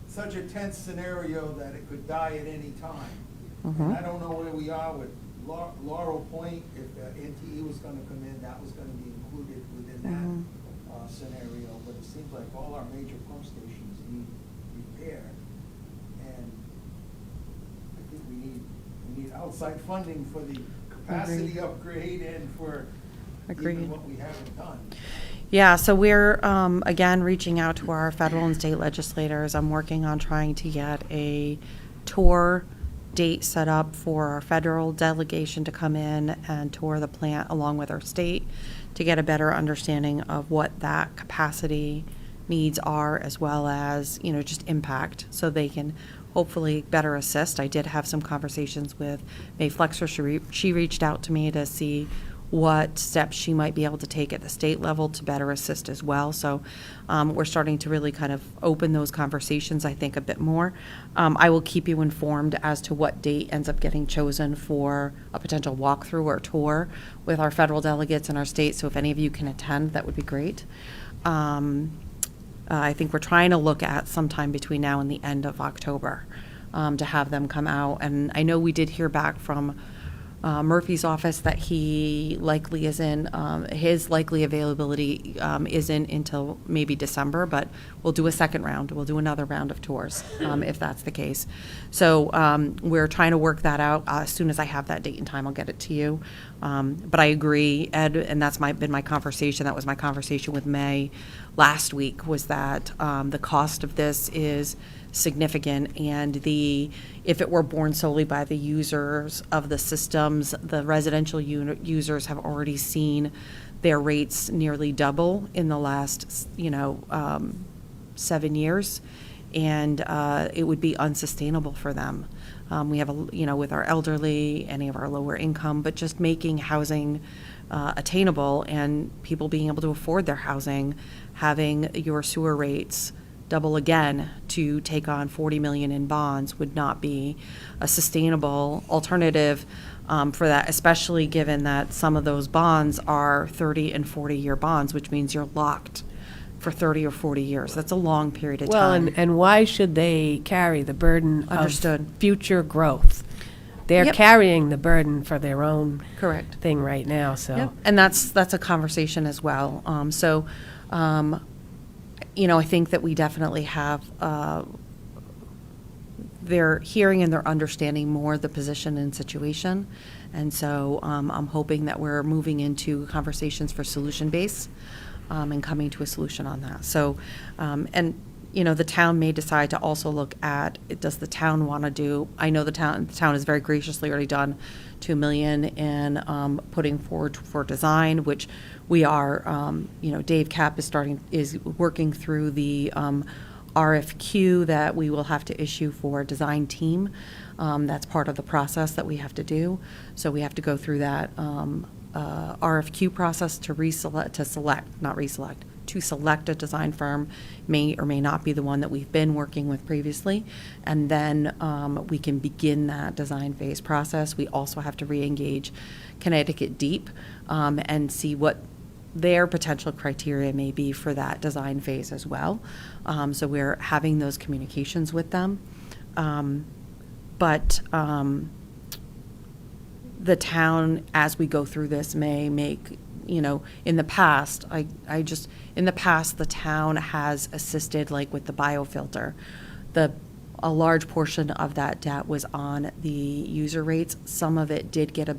such a tense scenario that it could die at any time. And I don't know where we are with Laurel Point, if NTE was gonna come in, that was gonna be included within that scenario, but it seems like all our major pump stations need repair. And I think we need outside funding for the capacity upgrade and for Agreed. even what we haven't done. yeah, so we're, again, reaching out to our federal and state legislators. I'm working on trying to get a tour date set up for our federal delegation to come in and tour the plant along with our state to get a better understanding of what that capacity needs are, as well as, just impact, so they can hopefully better assist. I did have some conversations with May Flexer. She reached out to me to see what steps she might be able to take at the state level to better assist as well. So we're starting to really kind of open those conversations, I think, a bit more. I will keep you informed as to what date ends up getting chosen for a potential walkthrough or tour with our federal delegates and our state. So if any of you can attend, that would be great. I think we're trying to look at sometime between now and the end of October to have them come out. And I know we did hear back from Murphy's office that he likely isn't, his likely availability isn't until maybe December, but we'll do a second round. We'll do another round of tours if that's the case. So we're trying to work that out. As soon as I have that date and time, I'll get it to you. But I agree, Ed, and that's been my conversation. That was my conversation with May last week, was that the cost of this is significant, and if it were borne solely by the users of the systems, the residential users have already seen their rates nearly double in the last 7 years, and it would be unsustainable for them. We have with our elderly, any of our lower income, but just making housing attainable and people being able to afford their housing, having your sewer rates double again to take on 40 million in bonds would not be a sustainable alternative for that, especially given that some of those bonds are 30 and 40-year bonds, which means you're locked for 30 or 40 years. That's a long period of Well, time. and why should they carry the burden Understood. of future growth? They're Yep. carrying the burden for their own Correct. thing right now, so. Yep. And that's a conversation as well. I think that we definitely have, they're hearing and they're understanding more the position and situation. And so I'm hoping that we're moving into conversations for solution-based and coming to a solution on that. So, the town may decide to also look at, does the town want to do, I know the town has very graciously already done $2 million in putting forward for design, which we are, Dave Cap is working through the RFQ that we will have to issue for a design team. That's part of the process that we have to do. So we have to go through that RFQ process to select a design firm, may or may not be the one that we've been working with previously, and then we can begin that design phase process. We also have to re-engage Connecticut Deep and see what their potential criteria may be for that design phase as well. So we're having those communications with them. But the town, as we go through this, may make, in the past, in the past, the town has assisted, like with the biofilter. A large portion of that debt was on the user rates. Some of it did get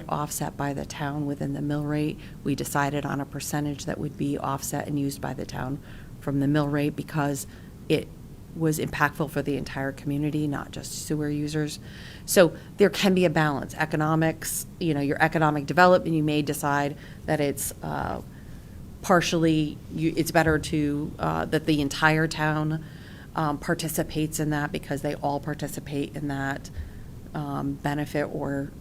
offset by the town within the mill rate. We decided on a percentage that would be offset and used by the town from the mill rate because it was impactful for the entire community, not just sewer users. So there can be a balance. Economics, your economic development, you may decide that it's it's better to, that the entire town participates in that because they all participate in that benefit or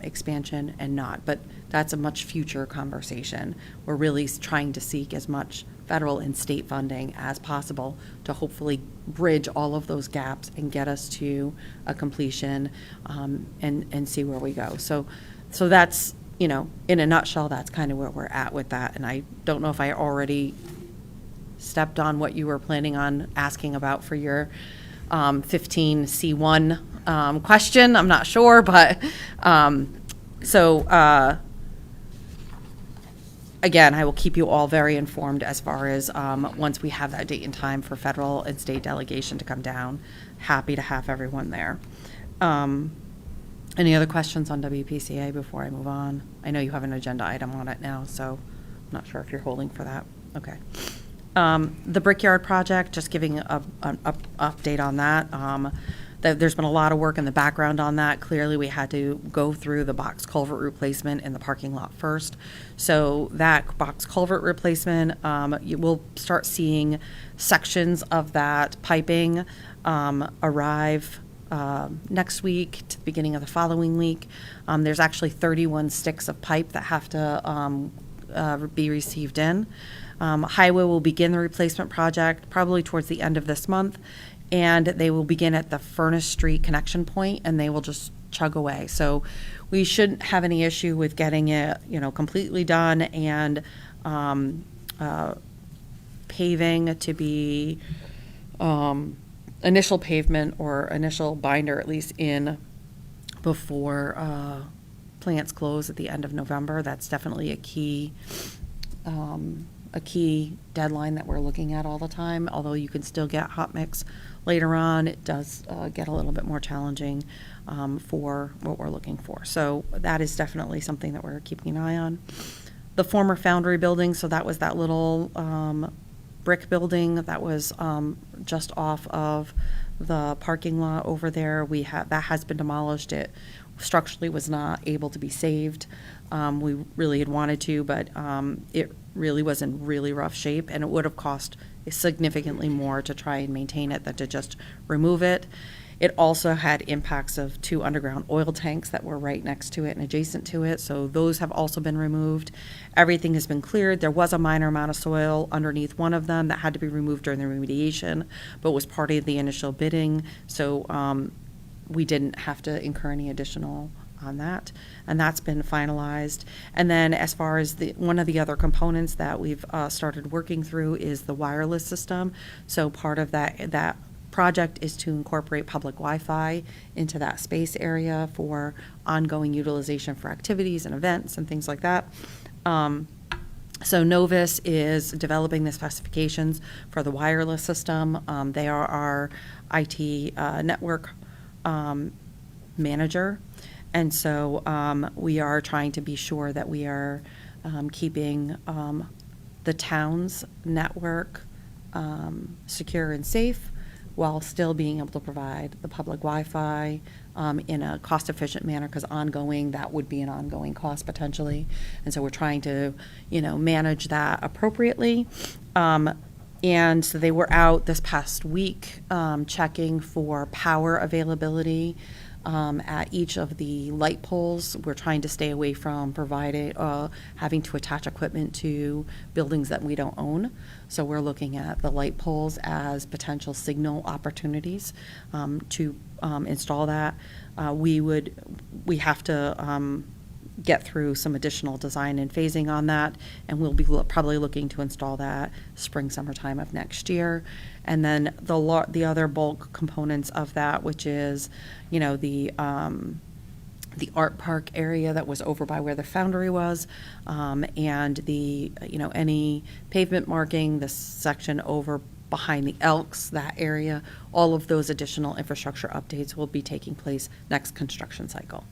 expansion and not. But that's a much future conversation. We're really trying to seek as much federal and state funding as possible to hopefully bridge all of those gaps and get us to a completion and see where we go. So that's, in a nutshell, that's kind of where we're at with that. And I don't know if I already stepped on what you were planning on asking about for your 15C1 question. I'm not sure, but again, I will keep you all very informed as far as once we have that date and time for federal and state delegation to come down. Happy to have everyone there. Any other questions on WPCA before I move on? I know you have an agenda item on it now, so I'm not sure if you're holding for that. Okay. The Brickyard project, just giving an update on that. There's been a lot of work in the background on that. Clearly, we had to go through the box culvert replacement in the parking lot first. So that box culvert replacement, you will start seeing sections of that piping arrive next week to the beginning of the following week. There's actually 31 sticks of pipe that have to be received in. Highway will begin the replacement project probably towards the end of this month, and they will begin at the Furnace Street connection point, and they will just chug away. So we shouldn't have any issue with getting it, completely done, and paving to be initial pavement or initial binder at least in before plants close at the end of November. That's definitely a key deadline that we're looking at all the time. Although you can still get hot mix later on, it does get a little bit more challenging for what we're looking for. So that is definitely something that we're keeping an eye on. The former foundry building, so that was that little brick building that was just off of the parking lot over there. That has been demolished. It structurally was not able to be saved. We really had wanted to, but it really was in really rough shape, and it would have cost significantly more to try and maintain it than to just remove it. It also had impacts of 2 underground oil tanks that were right next to it and adjacent to it, so those have also been removed. Everything has been cleared. There was a minor amount of soil underneath one of them that had to be removed during the remediation, but was part of the initial bidding, so we didn't have to incur any additional on that, and that's been finalized. And then as far as one of the other components that we've started working through is the wireless system. So part of that project is to incorporate public Wi-Fi into that space area for ongoing utilization for activities and events and things like that. So Novus is developing the specifications for the wireless system. They are our IT network manager. And so we are trying to be sure that we are keeping the town's network secure and safe, while still being able to provide the public Wi-Fi in a cost-efficient manner, because that would be an ongoing cost potentially. And so we're trying to, manage that appropriately. And so they were out this past week checking for power availability at each of the light poles. We're trying to stay away from having to attach equipment to buildings that we don't own. So we're looking at the light poles as potential signal opportunities to install that. We have to get through some additional design and phasing on that, and we'll be probably looking to install that spring, summertime of next year. And then the other bulk components of that, which is, the art park area that was over by where the foundry was, and the, any pavement marking, the section over behind the Elks, that area, all of those additional infrastructure updates will be taking place next construction cycle.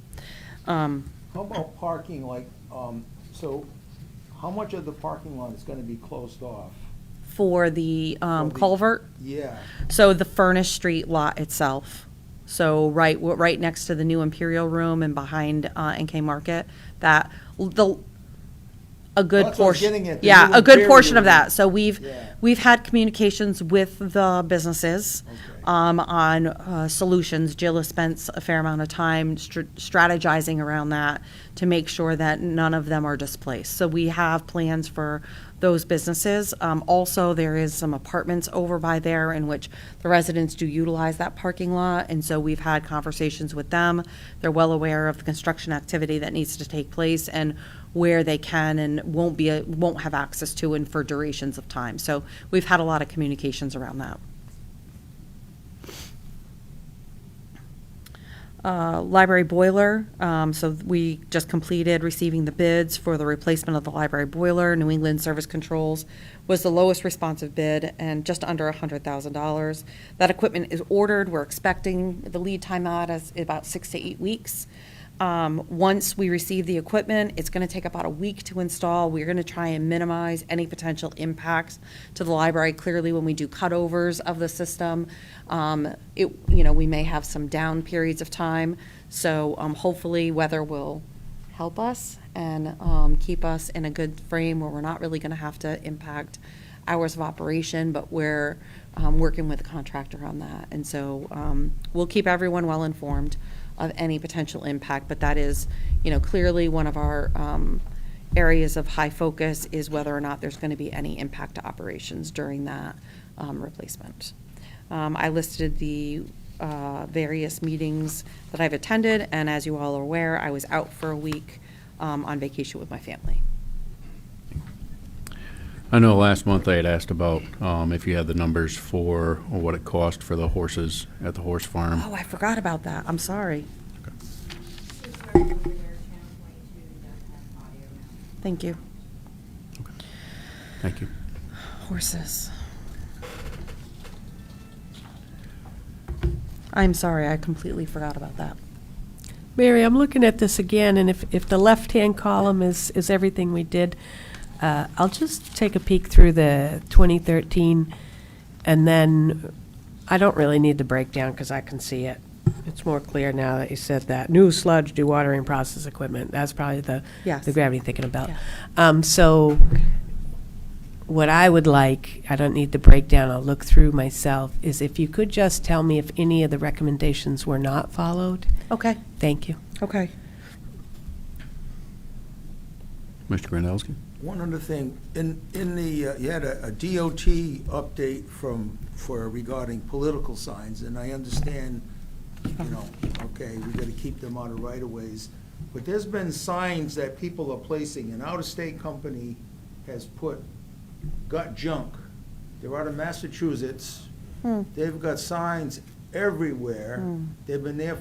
How about parking, so how much of the parking lot is gonna be closed off? For the culvert, Yeah, so the Furnace Street lot itself. So right next to the new Imperial Room and behind NK Market, a good That's what I was portion. getting at, the Yeah, new a good Imperial portion of Room. that. So Yeah. we've had communications with the businesses Okay. on solutions. Jill has spent a fair amount of time strategizing around that to make sure that none of them are displaced. So we have plans for those businesses. Also, there is some apartments over by there in which the residents do utilize that parking lot, and so we've had conversations with them. They're well aware of the construction activity that needs to take place and where they can and won't have access to and for durations of time. So we've had a lot of communications around that. Library boiler, so we just completed receiving the bids for the replacement of the library boiler. New England Service Controls was the lowest responsive bid and just under $100,000. That equipment is ordered. We're expecting the lead time out as about 6 to 8 weeks. Once we receive the equipment, it's going to take about a week to install. We're going to try and minimize any potential impacts to the library. Clearly, when we do cutovers of the system, we may have some down periods of time. So hopefully weather will help us and keep us in a good frame where we're not really going to have to impact hours of operation, but we're working with the contractor on that. And so we'll keep everyone well informed of any potential impact, but that is, clearly one of our areas of high focus is whether or not there's going to be any impact to operations during that replacement. I listed the various meetings that I've attended, and as you all are aware, I was out for a week on vacation with my family. I know last month I had asked about if you had the numbers for or what it cost for the horses at the horse farm. Oh, I forgot about that. I'm sorry. It's right over there, Channel 22, doesn't have audio now. Thank you. Thank you. Horses. I'm sorry, I completely forgot about that. Mary, I'm looking at this again, and if the left-hand column is everything we did, I'll just take a peek through the 2013, and then I don't really need the breakdown because I can see it. It's more clear now that you said that. New sludge dewatering process equipment, that's probably the Yes. gravity thinking about. Yeah. So what I would like, I don't need the breakdown, I'll look through myself, is if you could just tell me if any of the recommendations were not followed. Okay, Thank you. okay. Mr. Grondelski? One other thing, in the, you had a DOT update regarding political signs, and I understand, okay, we gotta keep them out of right-of-ways, but there's been signs that people are placing, an out-of-state company has got junk. They're out of Massachusetts. They've got signs everywhere. They've been there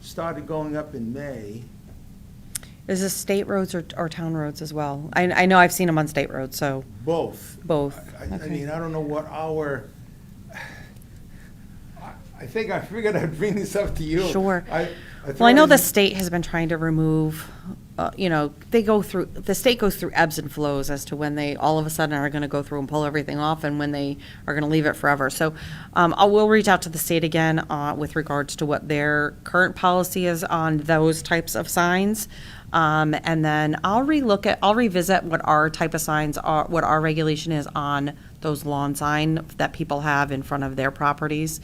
started going up in May. Is this state roads or town roads as well? I know I've seen them on state roads, so Both. both. I Okay. mean, I don't know what I think I figured I'd bring this up to you. Sure. I Well, I know thought the state has been trying to remove, the state goes through ebbs and flows as to when they all of a sudden are going to go through and pull everything off and when they are going to leave it forever. So I will reach out to the state again with regards to what their current policy is on those types of signs. And then I'll revisit what our type of signs are, what our regulation is on those lawn sign that people have in front of their properties.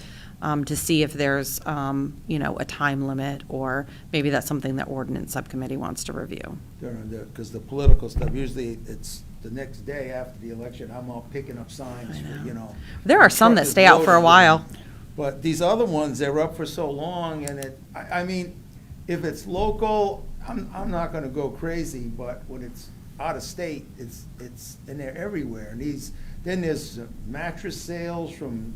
To see if there's, a time limit, or maybe that's something that ordinance subcommittee wants to review. Because the political stuff, usually it's the next day after the election, I'm all picking up signs, There are some that stay out for a while. But these other ones, they're up for so long, and I mean, if it's local, I'm not gonna go crazy, but when it's out of state, and they're everywhere. And then there's mattress sales from,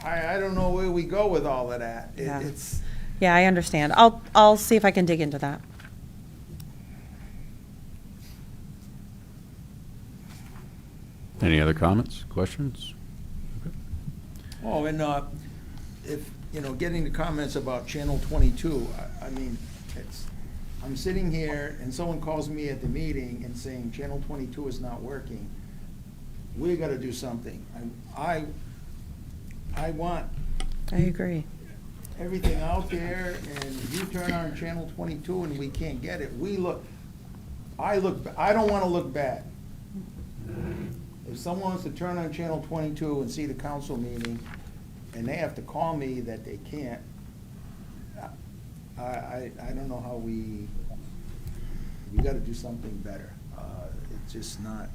I don't know where we go with all of that. Yeah. It's, Yeah, I understand. I'll see if I can dig into that. Any other comments, questions? oh, and if, getting the comments about Channel 22, I mean, I'm sitting here and someone calls me at the meeting and saying Channel 22 is not working. We gotta do something. I want I agree. everything out there, and you turn on Channel 22 and we can't get it. I don't wanna look bad. If someone wants to turn on Channel 22 and see the council meeting, and they have to call me that they can't, I don't know how we gotta do something better. It's just not,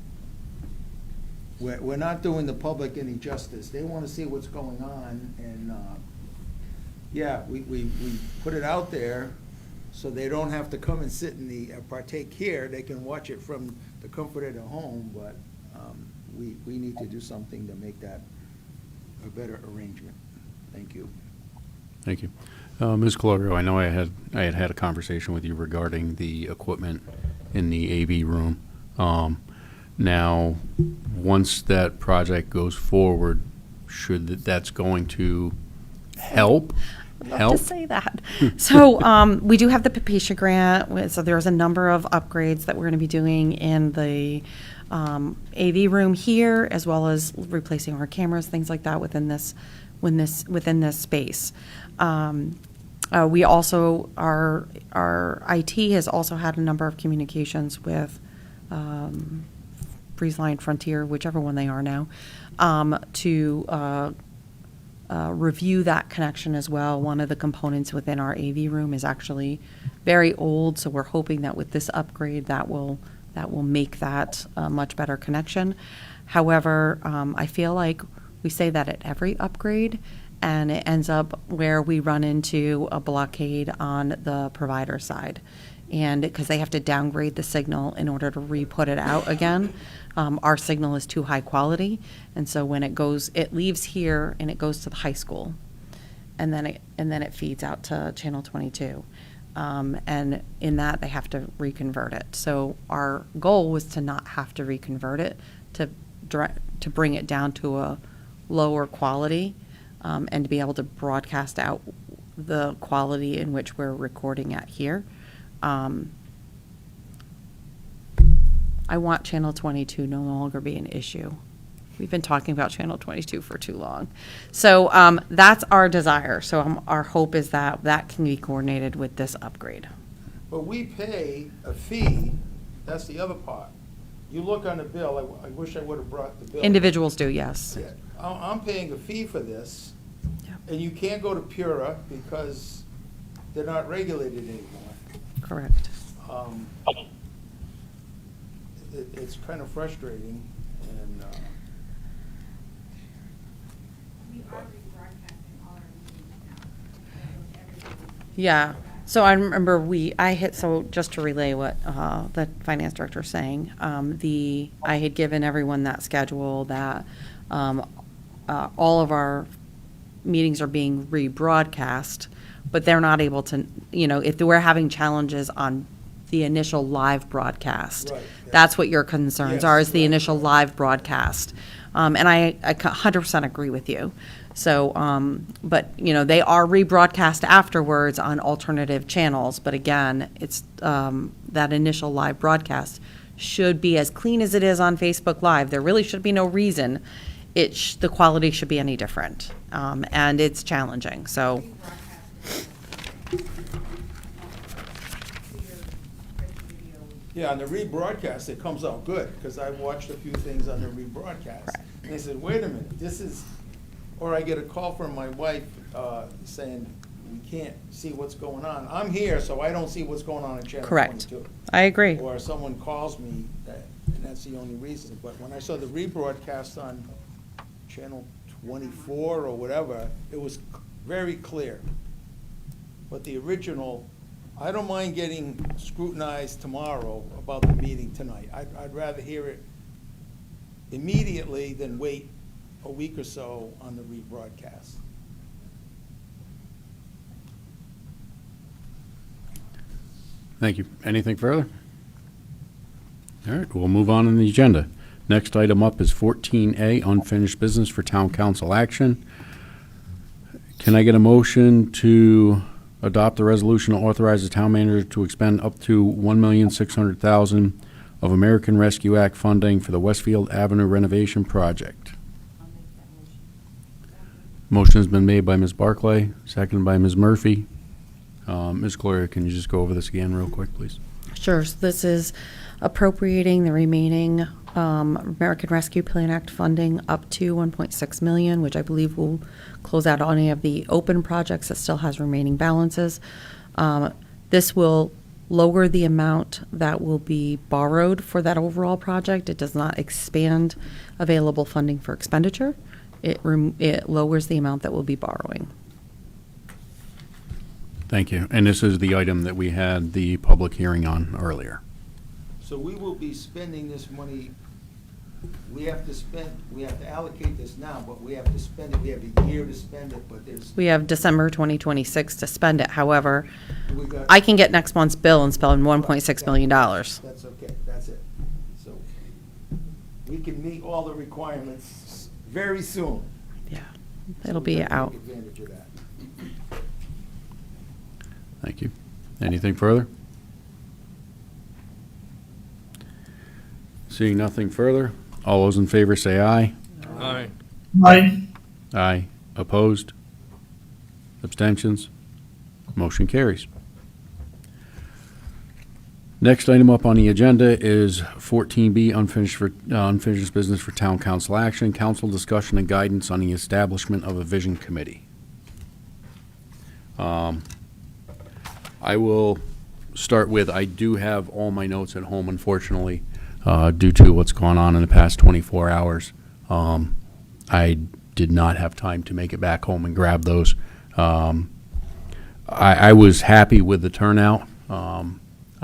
we're not doing the public any justice. They wanna see what's going on, and, yeah, we put it out there so they don't have to come and sit in partake here. They can watch it from the comfort of their home, but we need to do something to make that a better arrangement. Thank you. Thank you. Ms. Colorio, I know I had a conversation with you regarding the equipment in the AV room. Now, once that project goes forward, that's going to help? I'd love to say that. So we do have the Papecia grant, so there's a number of upgrades that we're going to be doing in the AV room here, as well as replacing our cameras, things like that within this space. We also, our IT has also had a number of communications with Breeze Line, Frontier, whichever one they are now, to review that connection as well. One of the components within our AV room is actually very old, so we're hoping that with this upgrade, that will make that a much better connection. However, I feel like we say that at every upgrade, and it ends up where we run into a blockade on the provider side. And because they have to downgrade the signal in order to re-put it out again. Our signal is too high quality, and so when it goes, it leaves here and it goes to the high school, and then it feeds out to Channel 22. And in that, they have to reconvert it. So our goal was to not have to reconvert it, to bring it down to a lower quality, and to be able to broadcast out the quality in which we're recording at here. I want Channel 22 no longer be an issue. We've been talking about Channel 22 for too long. So that's our desire. So our hope is that that can be coordinated with this upgrade. But we pay a fee, that's the other part. You look on the bill, I wish I would have brought the bill. Individuals do, yes. Yeah, I'm paying a fee for this, Yep. and you can't go to Pura because they're not regulated anymore. Correct. It's kind of frustrating, and, We are rebroadcasting all our meetings now. Everything. Yeah, so I remember so just to relay what the finance director is saying, I had given everyone that schedule that all of our meetings are being rebroadcast, but they're not able to, if we're having challenges on the initial live broadcast. Right. That's what your concerns Yes, are, is the right, initial right. live broadcast. And I 100% agree with you. So, but, they are rebroadcast afterwards on alternative channels. But again, it's that initial live broadcast should be as clean as it is on Facebook Live. There really should be no reason the quality should be any different. And it's challenging, so. yeah, on the rebroadcast, it comes out good, because I watched a few things on the rebroadcast. Correct. And I said, wait a minute, this is, or I get a call from my wife saying, we can't see what's going on. I'm here, so I don't see what's going on in Channel 22. Correct. I agree. Or someone calls me, and that's the only reason. But when I saw the rebroadcast on Channel 24 or whatever, it was very clear. But the original, I don't mind getting scrutinized tomorrow about the meeting tonight. I'd rather hear it immediately than wait a week or so on the rebroadcast. Thank you. Anything further? All right, we'll move on in the agenda. Next item up is 14A, unfinished business for town council action. Can I get a motion to adopt the resolution to authorize the town manager to expend up to $1,600,000 of American Rescue Act funding for the Westfield Avenue renovation project? Motion has been made by Ms. Barclay, seconded by Ms. Murphy. Ms. Gloria, can you just go over this again real quick, please? Sure. So this is appropriating the remaining American Rescue Plan Act funding up to $1.6 million, which I believe will close out any of the open projects that still has remaining balances. This will lower the amount that will be borrowed for that overall project. It does not expand available funding for expenditure. It lowers the amount that we'll be borrowing. Thank you. And this is the item that we had the public hearing on earlier. So we will be spending this money, we have to allocate this now, but we have to spend it, we have a year to spend it, but there's, We have December 2026 to spend it. However, we got. I can get next month's bill and spend $1.6 million. That's okay, that's it. So we can meet all the requirements very soon. Yeah, So it'll we be gotta out. take advantage of that. Thank you. Anything further? Seeing nothing further, all those in favor say aye. Aye. Aye. Aye. Opposed? Abstentions? Motion carries. Next item up on the agenda is 14B, unfinished business for town council action, council discussion and guidance on the establishment of a vision committee. I will start with, I do have all my notes at home, unfortunately, due to what's gone on in the past 24 hours. I did not have time to make it back home and grab those. I was happy with the turnout.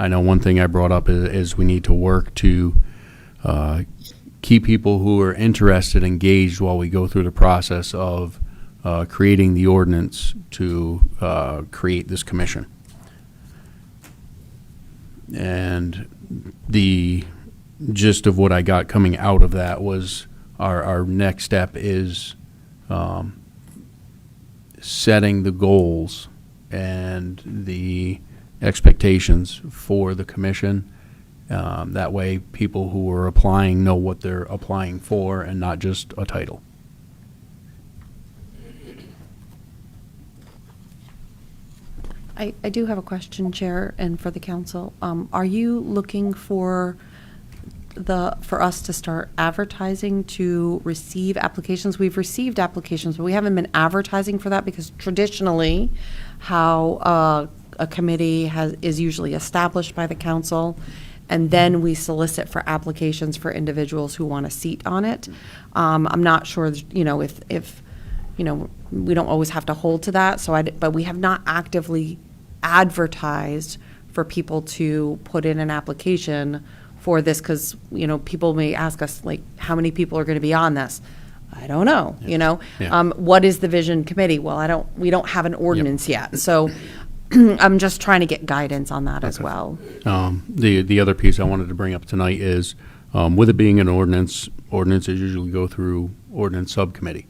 I know one thing I brought up is we need to work to keep people who are interested engaged while we go through the process of creating the ordinance to create this commission. And the gist of what I got coming out of that was our next step is setting the goals and the expectations for the commission. That way, people who are applying know what they're applying for and not just a title. I do have a question, Chair, and for the council. Are you looking for us to start advertising to receive applications? We've received applications, but we haven't been advertising for that because traditionally, how a committee is usually established by the council, and then we solicit for applications for individuals who want a seat on it. I'm not sure, if we don't always have to hold to that. But we have not actively advertised for people to put in an application for this because, people may ask us, like, how many people are going to be on this? I don't know, Yeah. What is the vision committee? Well, we don't have an ordinance yet. So I'm just trying to get guidance on that as well. The other piece I wanted to bring up tonight is, with it being an ordinances usually go through ordinance subcommittee.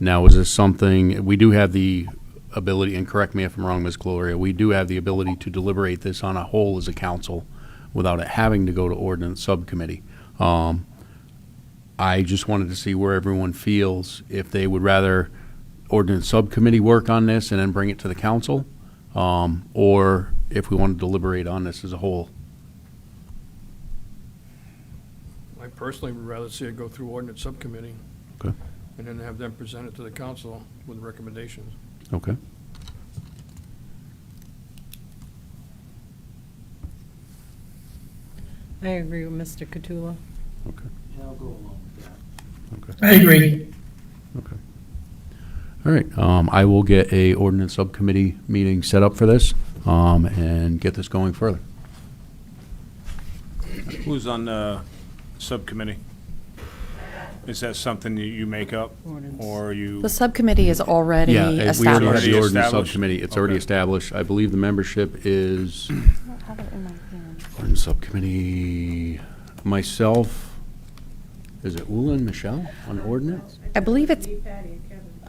Now, is this something, we do have the ability, and correct me if I'm wrong, Ms. Gloria, we do have the ability to deliberate this on a whole as a council without it having to go to ordinance subcommittee. I just wanted to see where everyone feels, if they would rather ordinance subcommittee work on this and then bring it to the council, or if we want to deliberate on this as a whole. I personally would rather see it go through ordinance subcommittee Okay. and then have them present it to the council with recommendations. Okay. I agree with Mr. Catula. Okay. I'll go along with that. Okay. I agree. Okay. All right. I will get a ordinance subcommittee meeting set up for this, and get this going further. Who's on the subcommittee? Is that something that you make up, or you? The subcommittee is already We already have established. the ordinance Established? subcommittee. It's already Okay. established. I believe the membership is ordinance subcommittee, myself, is it Ula and Michelle on ordinance? I believe it's,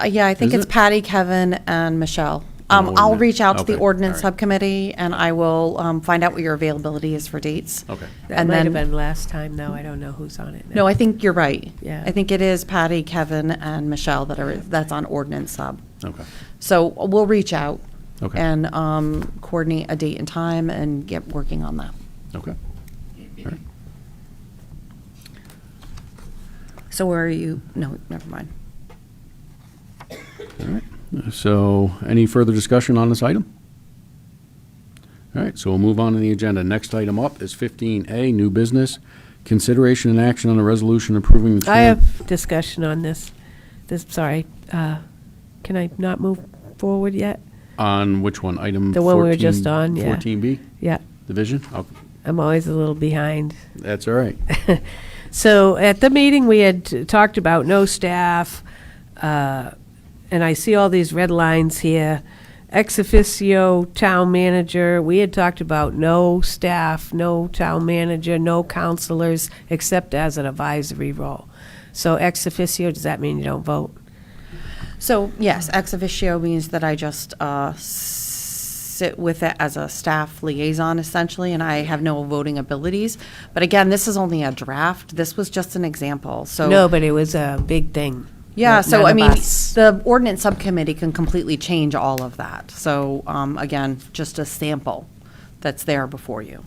yeah, I think Is it's it? Patty, Kevin, and Michelle. On I'll ordinance. reach out to the Okay, ordinance all right. subcommittee, and I will find out what your availability is for dates. Okay. That And might have then- been last time, though. I don't know who's on it now. No, I think you're right. Yeah. I think it is Patty, Kevin, and Michelle that's on ordinance sub. Okay. So we'll reach out Okay. and coordinate a date and time and get working on that. Okay. All right. So where are you? No, never mind. All right. So, any further discussion on this item? All right, so we'll move on to the agenda. Next item up is 15A, new business. Consideration and action on a resolution approving the. I have discussion on this. Sorry. Can I not move forward yet? On which one? Item 14? The one we were just on, yeah. 14B, Yeah, division? Oh, I'm always a little behind. that's all right. So at the meeting, we had talked about no staff, and I see all these red lines here. Ex officio town manager, we had talked about no staff, no town manager, no counselors, except as an advisory role. So ex officio, does that mean you don't vote? So, yes, ex officio means that I just sit with it as a staff liaison, essentially, and I have no voting abilities. But again, this is only a draft. This was just an example, so. No, but it was a big thing. Yeah, so None I of mean, us. the ordinance subcommittee can completely change all of that. So, again, just a sample that's there before you.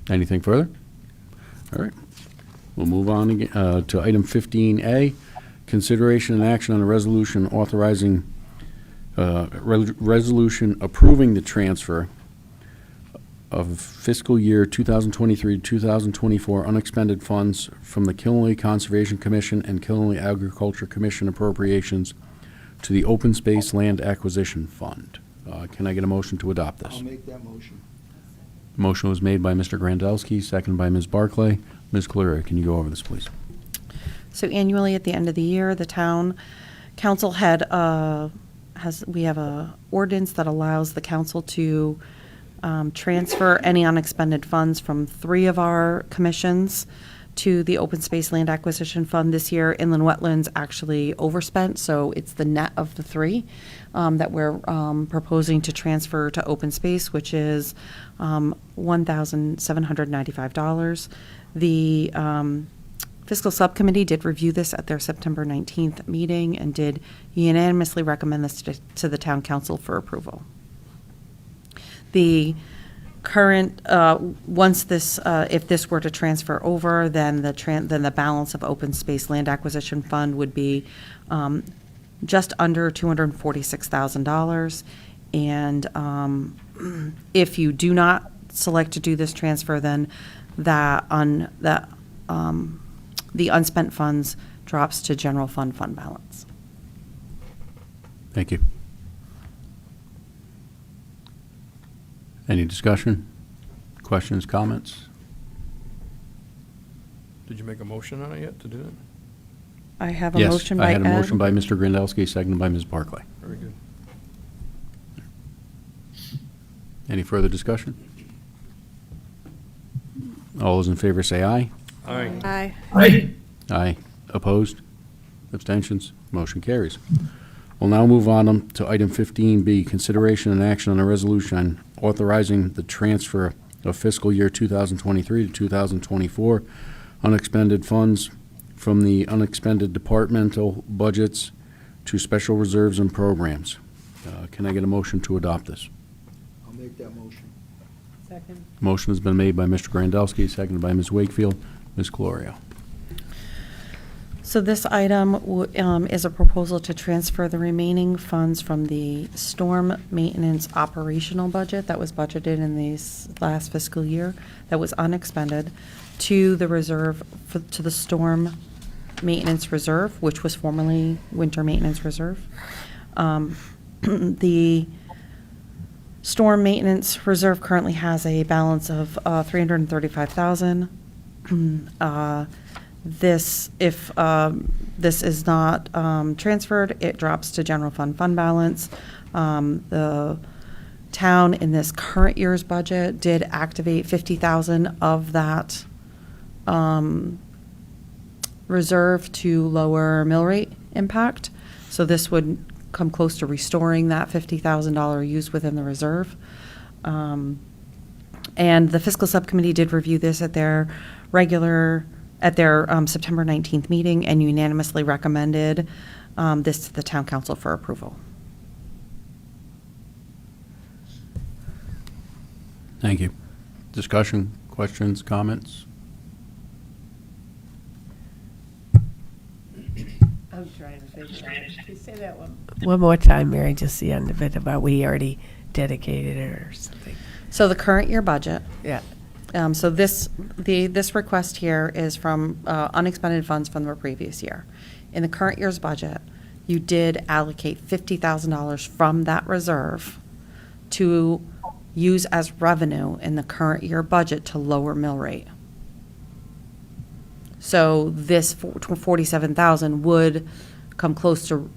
Anything further? All right. We'll move on again, to item 15A, consideration and action on a resolution authorizing, resolution approving the transfer of fiscal year 2023 to 2024 unexpended funds from the Killenly Conservation Commission and Killenly Agriculture Commission appropriations to the Open Space Land Acquisition Fund. Can I get a motion to adopt this? I'll make that motion. Motion was made by Mr. Grandelski, seconded by Ms. Barclay. Ms. Cleary, can you go over this, please? So annually, at the end of the year, the town council we have a ordinance that allows the council to transfer any unexpended funds from 3 of our commissions to the Open Space Land Acquisition Fund. This year, Inland Wetlands actually overspent, so it's the net of the 3 that we're proposing to transfer to Open Space, which is $1,795. The Fiscal Subcommittee did review this at their September 19th meeting and did unanimously recommend this to the Town Council for approval. The current, once this, if this were to transfer over, then the balance of Open Space Land Acquisition Fund would be just under $246,000. And if you do not select to do this transfer, then the unspent funds drops to general fund balance. Thank you. Any discussion? Questions, comments? Did you make a motion on it yet to do that? I have a Yes, motion I by had a motion Ed. by Mr. Grandelski, seconded by Ms. Barclay. Very good. Any further discussion? All those in favor say aye. Aye. Aye. Aye. Aye. Opposed? Abstentions? Motion carries. We'll now move on to item 15B, consideration and action on a resolution authorizing the transfer of fiscal year 2023 to 2024 unexpended funds from the unexpended departmental budgets to special reserves and programs. Can I get a motion to adopt this? I'll make that motion. Second. Motion has been made by Mr. Grandelski, seconded by Ms. Wakefield. Ms. Colorio. So this item is a proposal to transfer the remaining funds from the storm maintenance operational budget that was budgeted in this last fiscal year, that was unexpended, to the reserve, to the storm maintenance reserve, which was formerly winter maintenance reserve. The storm maintenance reserve currently has a balance of $335,000. If this is not transferred, it drops to general fund balance. The town in this current year's budget did activate $50,000 of that reserve to lower mill rate impact. So this would come close to restoring that $50,000 use within the reserve. And the fiscal subcommittee did review this at their September 19th meeting and unanimously recommended this to the town council for approval. Thank you. Discussion, questions, comments? I'm trying to figure out. Can you say that one more time, Mary, just the end of it, about we already dedicated it or something? So the current year budget, Yeah. so this request here is from unexpended funds from the previous year. In the current year's budget, you did allocate $50,000 from that reserve to use as revenue in the current year budget to lower mill rate. So this $47,000 would come close to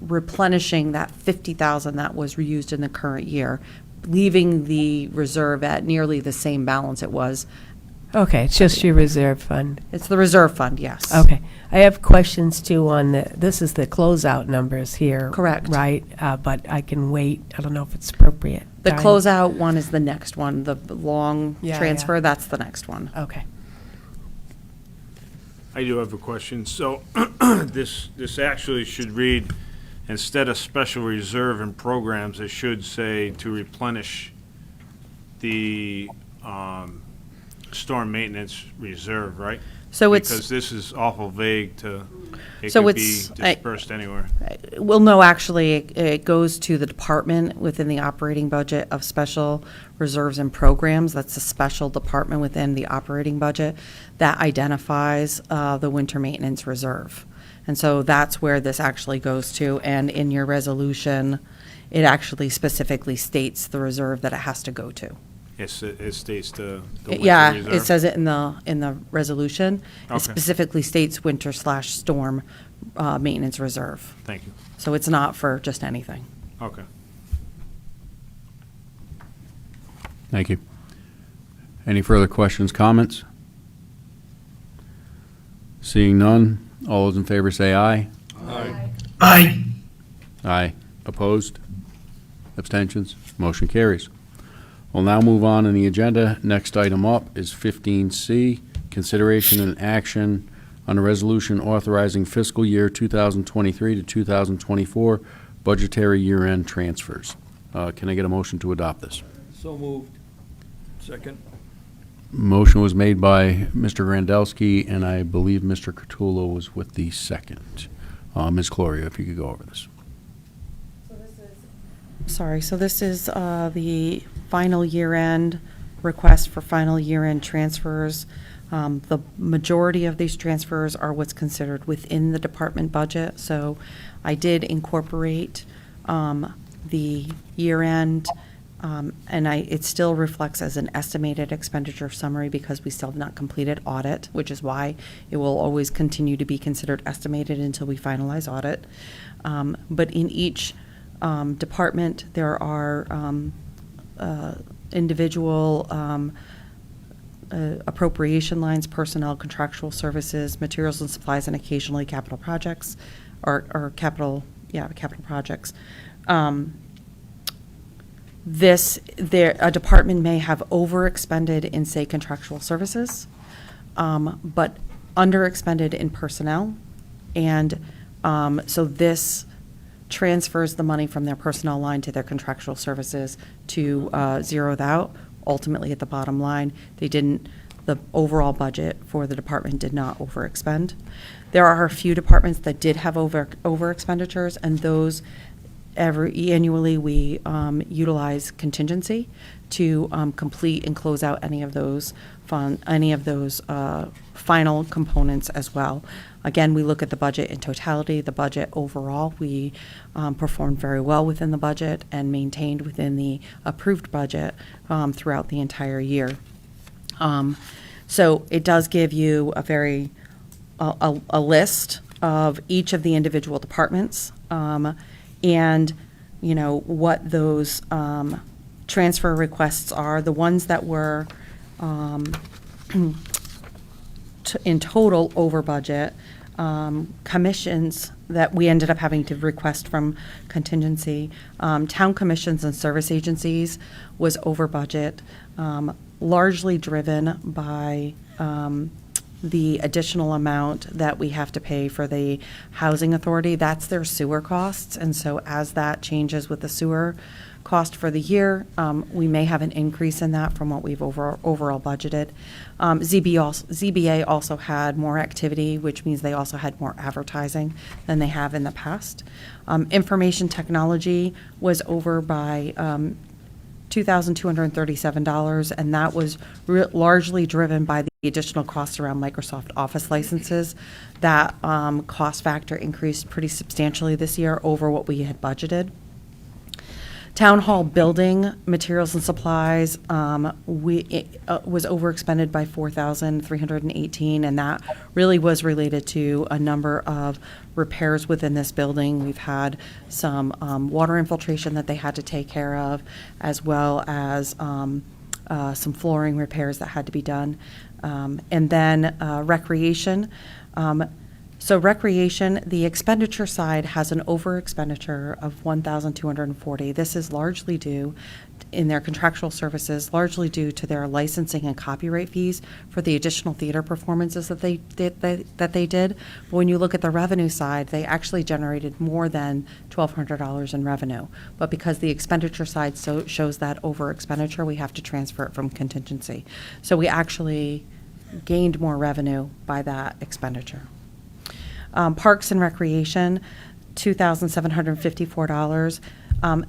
replenishing that $50,000 that was reused in the current year, leaving the reserve at nearly the same balance it was. Okay, it's just your reserve fund. It's the reserve fund, yes. Okay. I have questions too on this is the closeout numbers here. Correct. Right? But I can wait. I don't know if it's appropriate. The time. closeout one is the next one, the long Yeah, transfer, yeah. that's the next one. Okay. I do have a question. So this actually should read, instead of special reserve and programs, it should say to replenish the storm maintenance reserve, right? So it's- Because this is awful vague to, it So could be it's- dispersed anywhere. Well, no, actually, it goes to the department within the operating budget of special reserves and programs. That's a special department within the operating budget that identifies the winter maintenance reserve. And so that's where this actually goes to. And in your resolution, it actually specifically states the reserve that it has to go to. It states the winter Yeah, reserve. it says it in the resolution. It Okay. specifically states winter/storm maintenance reserve. Thank you. So it's not for just anything. Okay. Thank you. Any further questions, comments? Seeing none, all those in favor say aye. Aye. Aye. Opposed? Abstentions? Motion carries. We'll now move on in the agenda. Next item up is 15C, consideration and action on a resolution authorizing fiscal year 2023 to 2024 budgetary year-end transfers. Can I get a motion to adopt this? So moved. Second. Motion was made by Mr. Grandelsky, and I believe Mr. Catullo was with the second. Ms. Gloria, if you could go over this. Sorry, so this is the final year-end request for final year-end transfers. The majority of these transfers are what's considered within the department budget. So I did incorporate the year-end, and it still reflects as an estimated expenditure summary because we still have not completed audit, which is why it will always continue to be considered estimated until we finalize audit. But in each department, there are individual appropriation lines, personnel, contractual services, materials and supplies, and occasionally capital projects, or capital projects. A department may have overexpended in, say, contractual services, but underexpended in personnel. And so this transfers the money from their personnel line to their contractual services to zero that out. Ultimately, at the bottom line, the overall budget for the department did not overexpend. There are a few departments that did have over expenditures, and those annually we utilize contingency to complete and close out any of those final components as well. Again, we look at the budget in totality. The budget overall, we performed very well within the budget and maintained within the approved budget throughout the entire year. So it does give you a list of each of the individual departments and what those transfer requests are. The ones that were in total over budget, commissions that we ended up having to request from contingency, town commissions and service agencies was over budget, largely driven by the additional amount that we have to pay for the housing authority. That's their sewer costs, and so as that changes with the sewer cost for the year, we may have an increase in that from what we've overall budgeted. ZBA also had more activity, which means they also had more advertising than they have in the past. Information technology was over by $2,237, and that was largely driven by the additional costs around Microsoft Office licenses. That cost factor increased pretty substantially this year over what we had budgeted. Town hall building materials and supplies was overexpended by $4,318, and that really was related to a number of repairs within this building. We've had some water infiltration that they had to take care of, as well as some flooring repairs that had to be done. And then recreation. So recreation, the expenditure side has an over expenditure of 1,240. This is largely due, in their contractual services, largely due to their licensing and copyright fees for the additional theater performances that they did. But when you look at the revenue side, they actually generated more than $1,200 in revenue. But because the expenditure side shows that over expenditure, we have to transfer it from contingency. So we actually gained more revenue by that expenditure. Parks and Recreation, $2,754.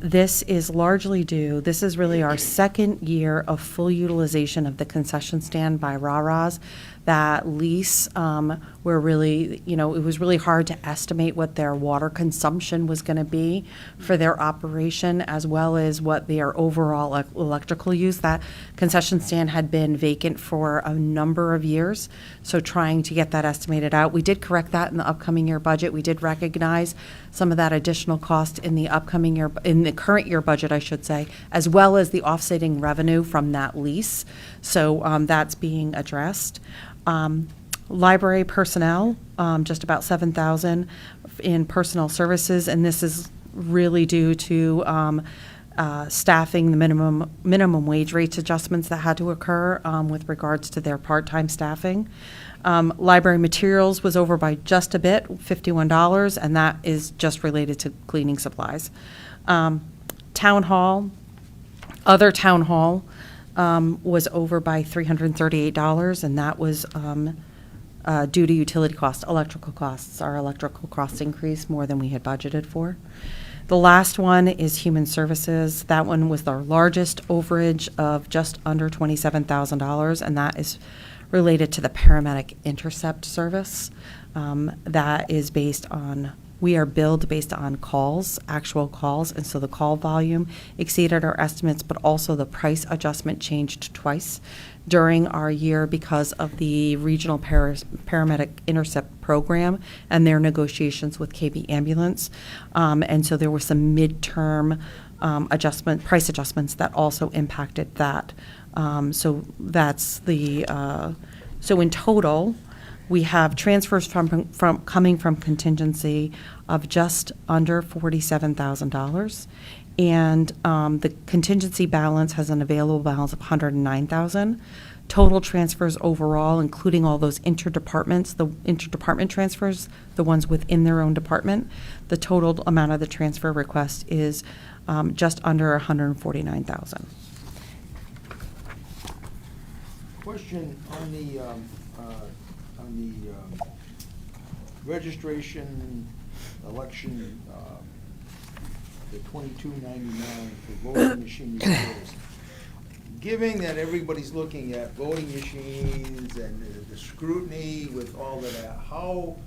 This is largely due, this is really our second year of full utilization of the concession stand by Ra-Ra's. That lease, where really, it was really hard to estimate what their water consumption was going to be for their operation, as well as what their overall electrical use. That concession stand had been vacant for a number of years, so trying to get that estimated out. We did correct that in the upcoming year budget. We did recognize some of that additional cost in the upcoming year, in the current year budget, I should say, as well as the offsetting revenue from that lease. So that's being addressed. Library personnel, just about 7,000 in personnel services, and this is really due to staffing, the minimum wage rates adjustments that had to occur with regards to their part-time staffing. Library materials was over by just a bit, $51, and that is just related to cleaning supplies. Town hall, other town hall, was over by $338, and that was due to utility costs, electrical costs. Our electrical costs increased more than we had budgeted for. The last one is human services. That one was our largest overage of just under $27,000, and that is related to the paramedic intercept service. That is based on, we are billed based on calls, actual calls, and so the call volume exceeded our estimates, but also the price adjustment changed twice during our year because of the regional paramedic intercept program and their negotiations with KB Ambulance. And so there were some midterm price adjustments that also impacted that. So that's the, so in total, we have transfers from coming from contingency of just under $47,000, and the contingency balance has an available balance of $109,000. Total transfers overall, including all those interdepartments, the interdepartment transfers, the ones within their own department, the total amount of the transfer request is just under $149,000. Question on the registration election, the $22.99 for voting machine repairs. Given that everybody's looking at voting machines and the scrutiny with all of that, how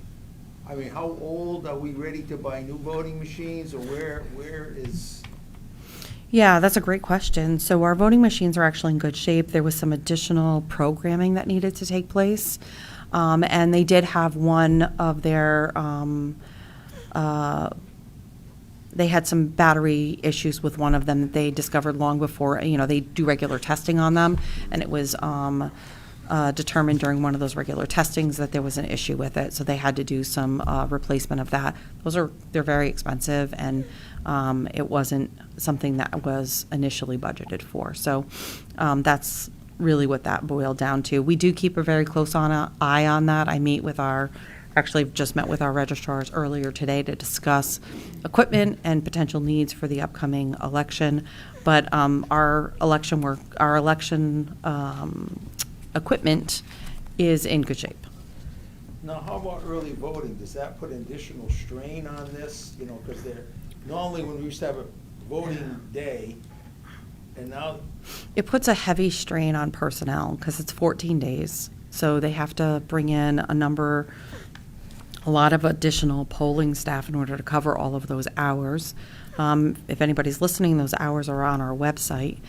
old are we ready to buy new voting machines, or where is? Yeah, that's a great question. So our voting machines are actually in good shape. There was some additional programming that needed to take place. And they did have one of their, they had some battery issues with one of them that they discovered long before, they do regular testing on them. And it was determined during one of those regular testings that there was an issue with it. So they had to do some replacement of that. They're very expensive, and it wasn't something that was initially budgeted for. So that's really what that boiled down to. We do keep a very close eye on that. I actually just met with our registrars earlier today to discuss equipment and potential needs for the upcoming election. But our election equipment is in good shape. Now, how about early voting? Does that put additional strain on this? Because normally when we used to have a voting day, and now. It puts a heavy strain on personnel because it's 14 days. So they have to bring in a lot of additional polling staff in order to cover all of those hours. If anybody's listening, those hours are on our website.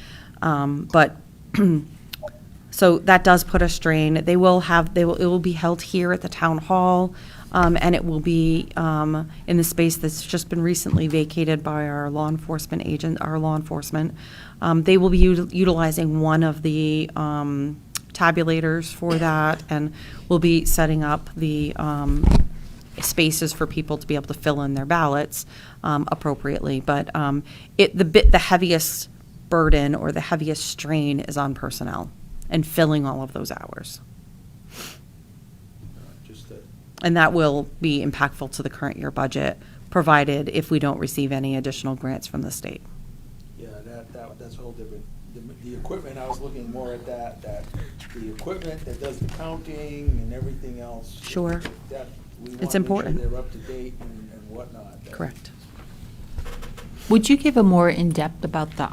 So that does put a strain. It will be held here at the town hall, and it will be in the space that's just been recently vacated by our law enforcement agent, They will be utilizing one of the tabulators for that, and we'll be setting up the spaces for people to be able to fill in their ballots appropriately. But the heaviest burden or the heaviest strain is on personnel and filling all of those hours. Just that, And that will be impactful to the current year budget, provided if we don't receive any additional grants from the state. yeah, that's a whole different, the equipment, I was looking more at that the equipment that does the counting and everything else. Sure. That, we want It's to make sure important. they're up to date and whatnot. Correct. Would you give a more in-depth about the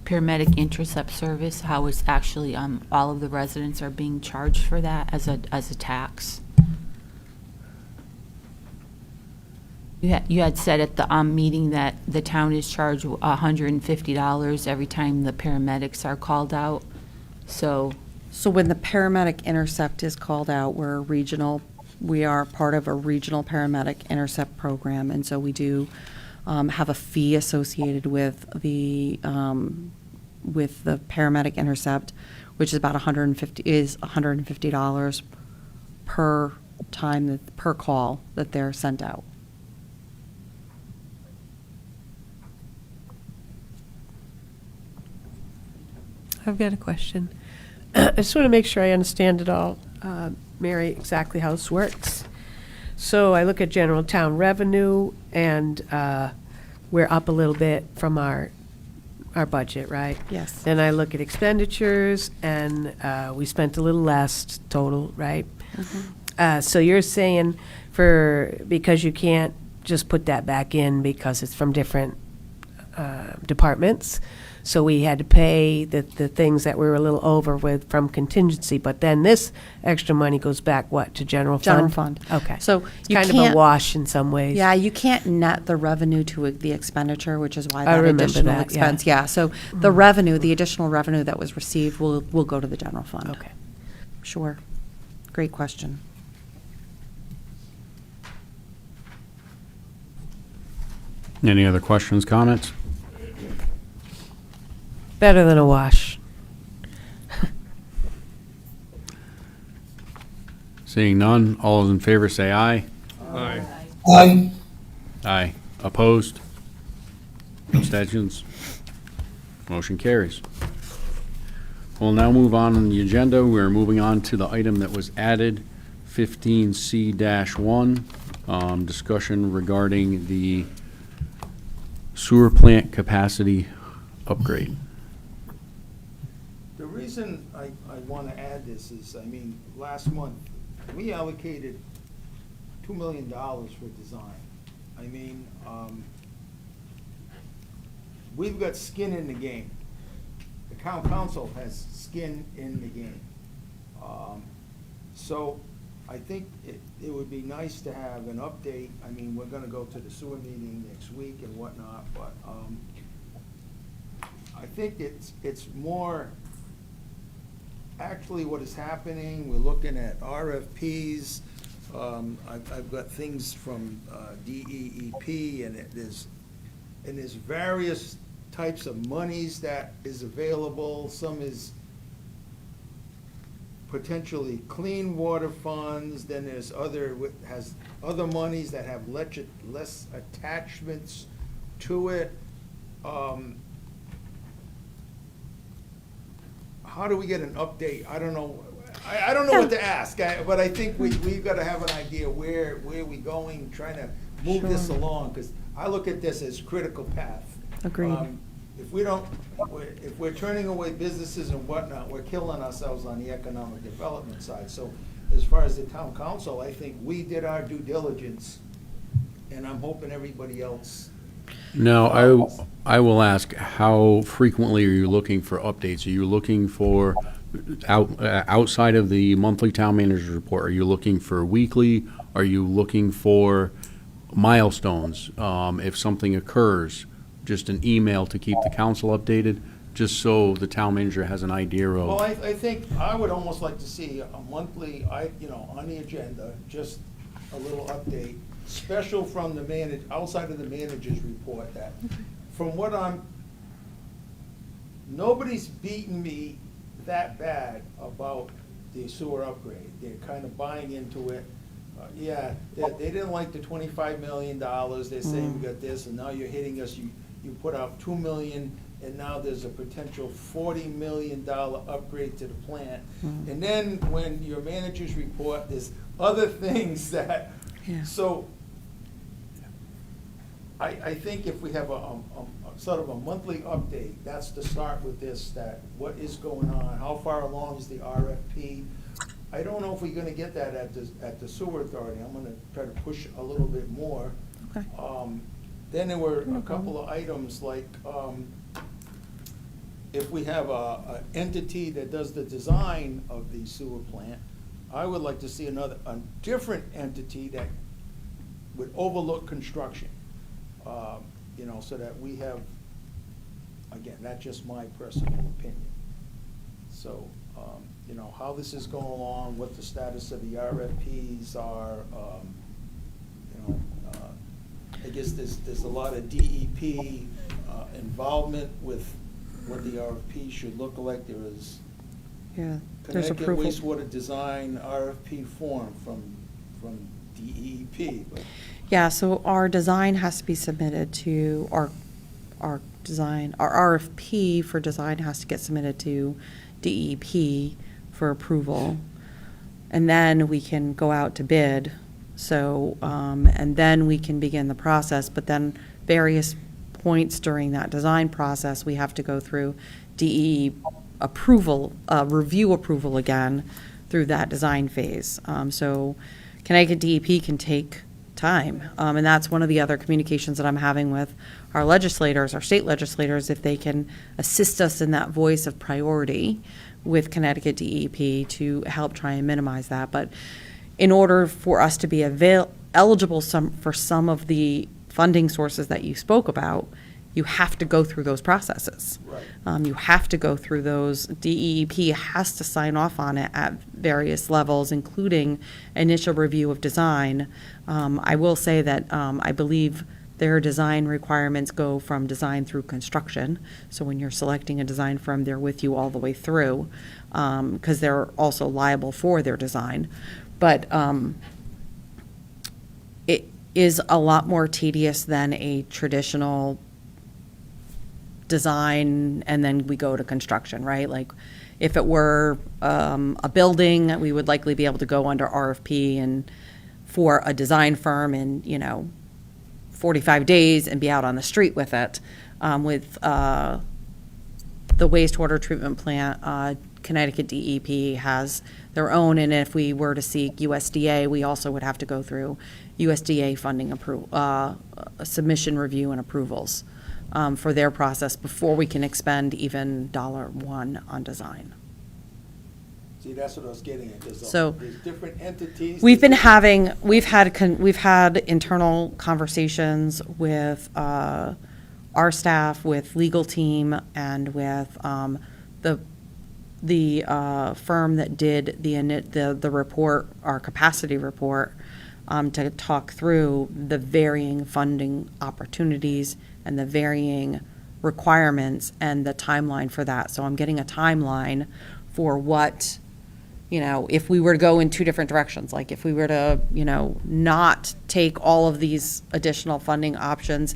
paramedic intercept service, how it's actually, all of the residents are being charged for that as a tax? You had said at the meeting that the town is charged $150 every time the paramedics are called out, so, So when the paramedic intercept is called out, we are part of a regional paramedic intercept program, and so we do have a fee associated with the paramedic intercept, which is about $150 per time, per call that they're sent out. I've got a question. I just want to make sure I understand it all, Mary, exactly how this works. So I look at general town revenue, and we're up a little bit from our budget, right? Yes. Then I look at expenditures, and we spent a little less total, right? So you're saying because you can't just put that back in because it's from different departments, so we had to pay the things that we were a little over with from contingency, but then this extra money goes back, what, to general fund? General fund. Okay. So It's you kind of a can't- wash in some ways. Yeah, you can't net the revenue to the expenditure, which is why I that remember additional that, yeah. expense. Yeah, so the revenue, the additional revenue that was received will go to the general fund. Okay. Sure. Great question. Any other questions, comments? Better than a wash. Seeing none, all those in favor say aye. Aye. Aye. Aye. Opposed? Abstentions? Motion carries. We'll now move on the agenda. We're moving on to the item that was added, 15C-1, discussion regarding the sewer plant capacity upgrade. The reason I want to add this is, I mean, last month, we allocated $2 million for design. I mean, we've got skin in the game. The town council has skin in the game. So I think it would be nice to have an update. I mean, we're gonna go to the sewer meeting next week and whatnot, but I think it's more actually what is happening. We're looking at RFPs. I've got things from DEEP, and there's various types of monies that is available. Some is potentially clean water funds, then there's has other monies that have less attachments to it. How do we get an update? I don't know. I don't know what to ask, but I think we've got to have an idea where we going, trying to move this Sure. along, because I look at this as critical path. Agreed. If we're turning away businesses and whatnot, we're killing ourselves on the economic development side. So as far as the town council, I think we did our due diligence, and I'm hoping everybody else. Now, I will ask, how frequently are you looking for updates? Are you looking for, outside of the monthly town manager's report, are you looking for weekly? Are you looking for milestones? If something occurs, just an email to keep the council updated, just so the town manager has an idea Well, of. I think I would almost like to see a monthly, on the agenda, just a little update, special from the outside of the manager's report, that, from what nobody's beaten me that bad about the sewer upgrade. They're kind of buying into it. Yeah, they didn't like the $25 million. They're saying we got this, and now you're hitting us, you put out $2 million, and now there's a potential $40 million upgrade to the plant. And then when your managers report, there's other things that, Yeah. so I think if we have a sort of a monthly update, that's the start with this, that what is going on, how far along is the RFP? I don't know if we're gonna get that at the sewer authority. I'm gonna try to push a little bit more. Okay. Then there were a couple of items like, if we have a entity that does the design of the sewer plant, I would like to see a different entity that would overlook construction. You know, so that we have, again, that's just my personal opinion. So, you know, how this is going along, what the status of the RFPs are, you know, I guess there's a lot of DEP involvement with what the RFP should look like. There is Yeah, there's Connecticut approval. wastewater design RFP form from DEP, but Yeah, so our design has to be submitted to, our design, our RFP for design has to get submitted to DEP for approval. And then we can go out to bid, so, and then we can begin the process, but then various points during that design process, we have to go through DE approval, review approval again through that design phase. So Connecticut DEP can take time. And that's one of the other communications that I'm having with our legislators, our state legislators, if they can assist us in that voice of priority with Connecticut DEP to help try and minimize that. But in order for us to be eligible for some of the funding sources that you spoke about, you have to go through those processes. Right. You have to go through those. DEP has to sign off on it at various levels, including initial review of design. I will say that I believe their design requirements go from design through construction. So when you're selecting a design firm, they're with you all the way through, because they're also liable for their design. But it is a lot more tedious than a traditional design and then we go to construction, right? Like if it were a building, we would likely be able to go under RFP and for a design firm in, 45 days and be out on the street with it. With the wastewater treatment plant, Connecticut DEP has their own, and if we were to seek USDA, we also would have to go through USDA funding submission review and approvals for their process before we can expend even $1 on design. see, that's what I was getting at. So- There's different entities. We've had internal conversations with our staff, with legal team, and with the firm that did the report, our capacity report, to talk through the varying funding opportunities and the varying requirements and the timeline for that. So I'm getting a timeline for what, if we were to go in two different directions, like if we were to, not take all of these additional funding options,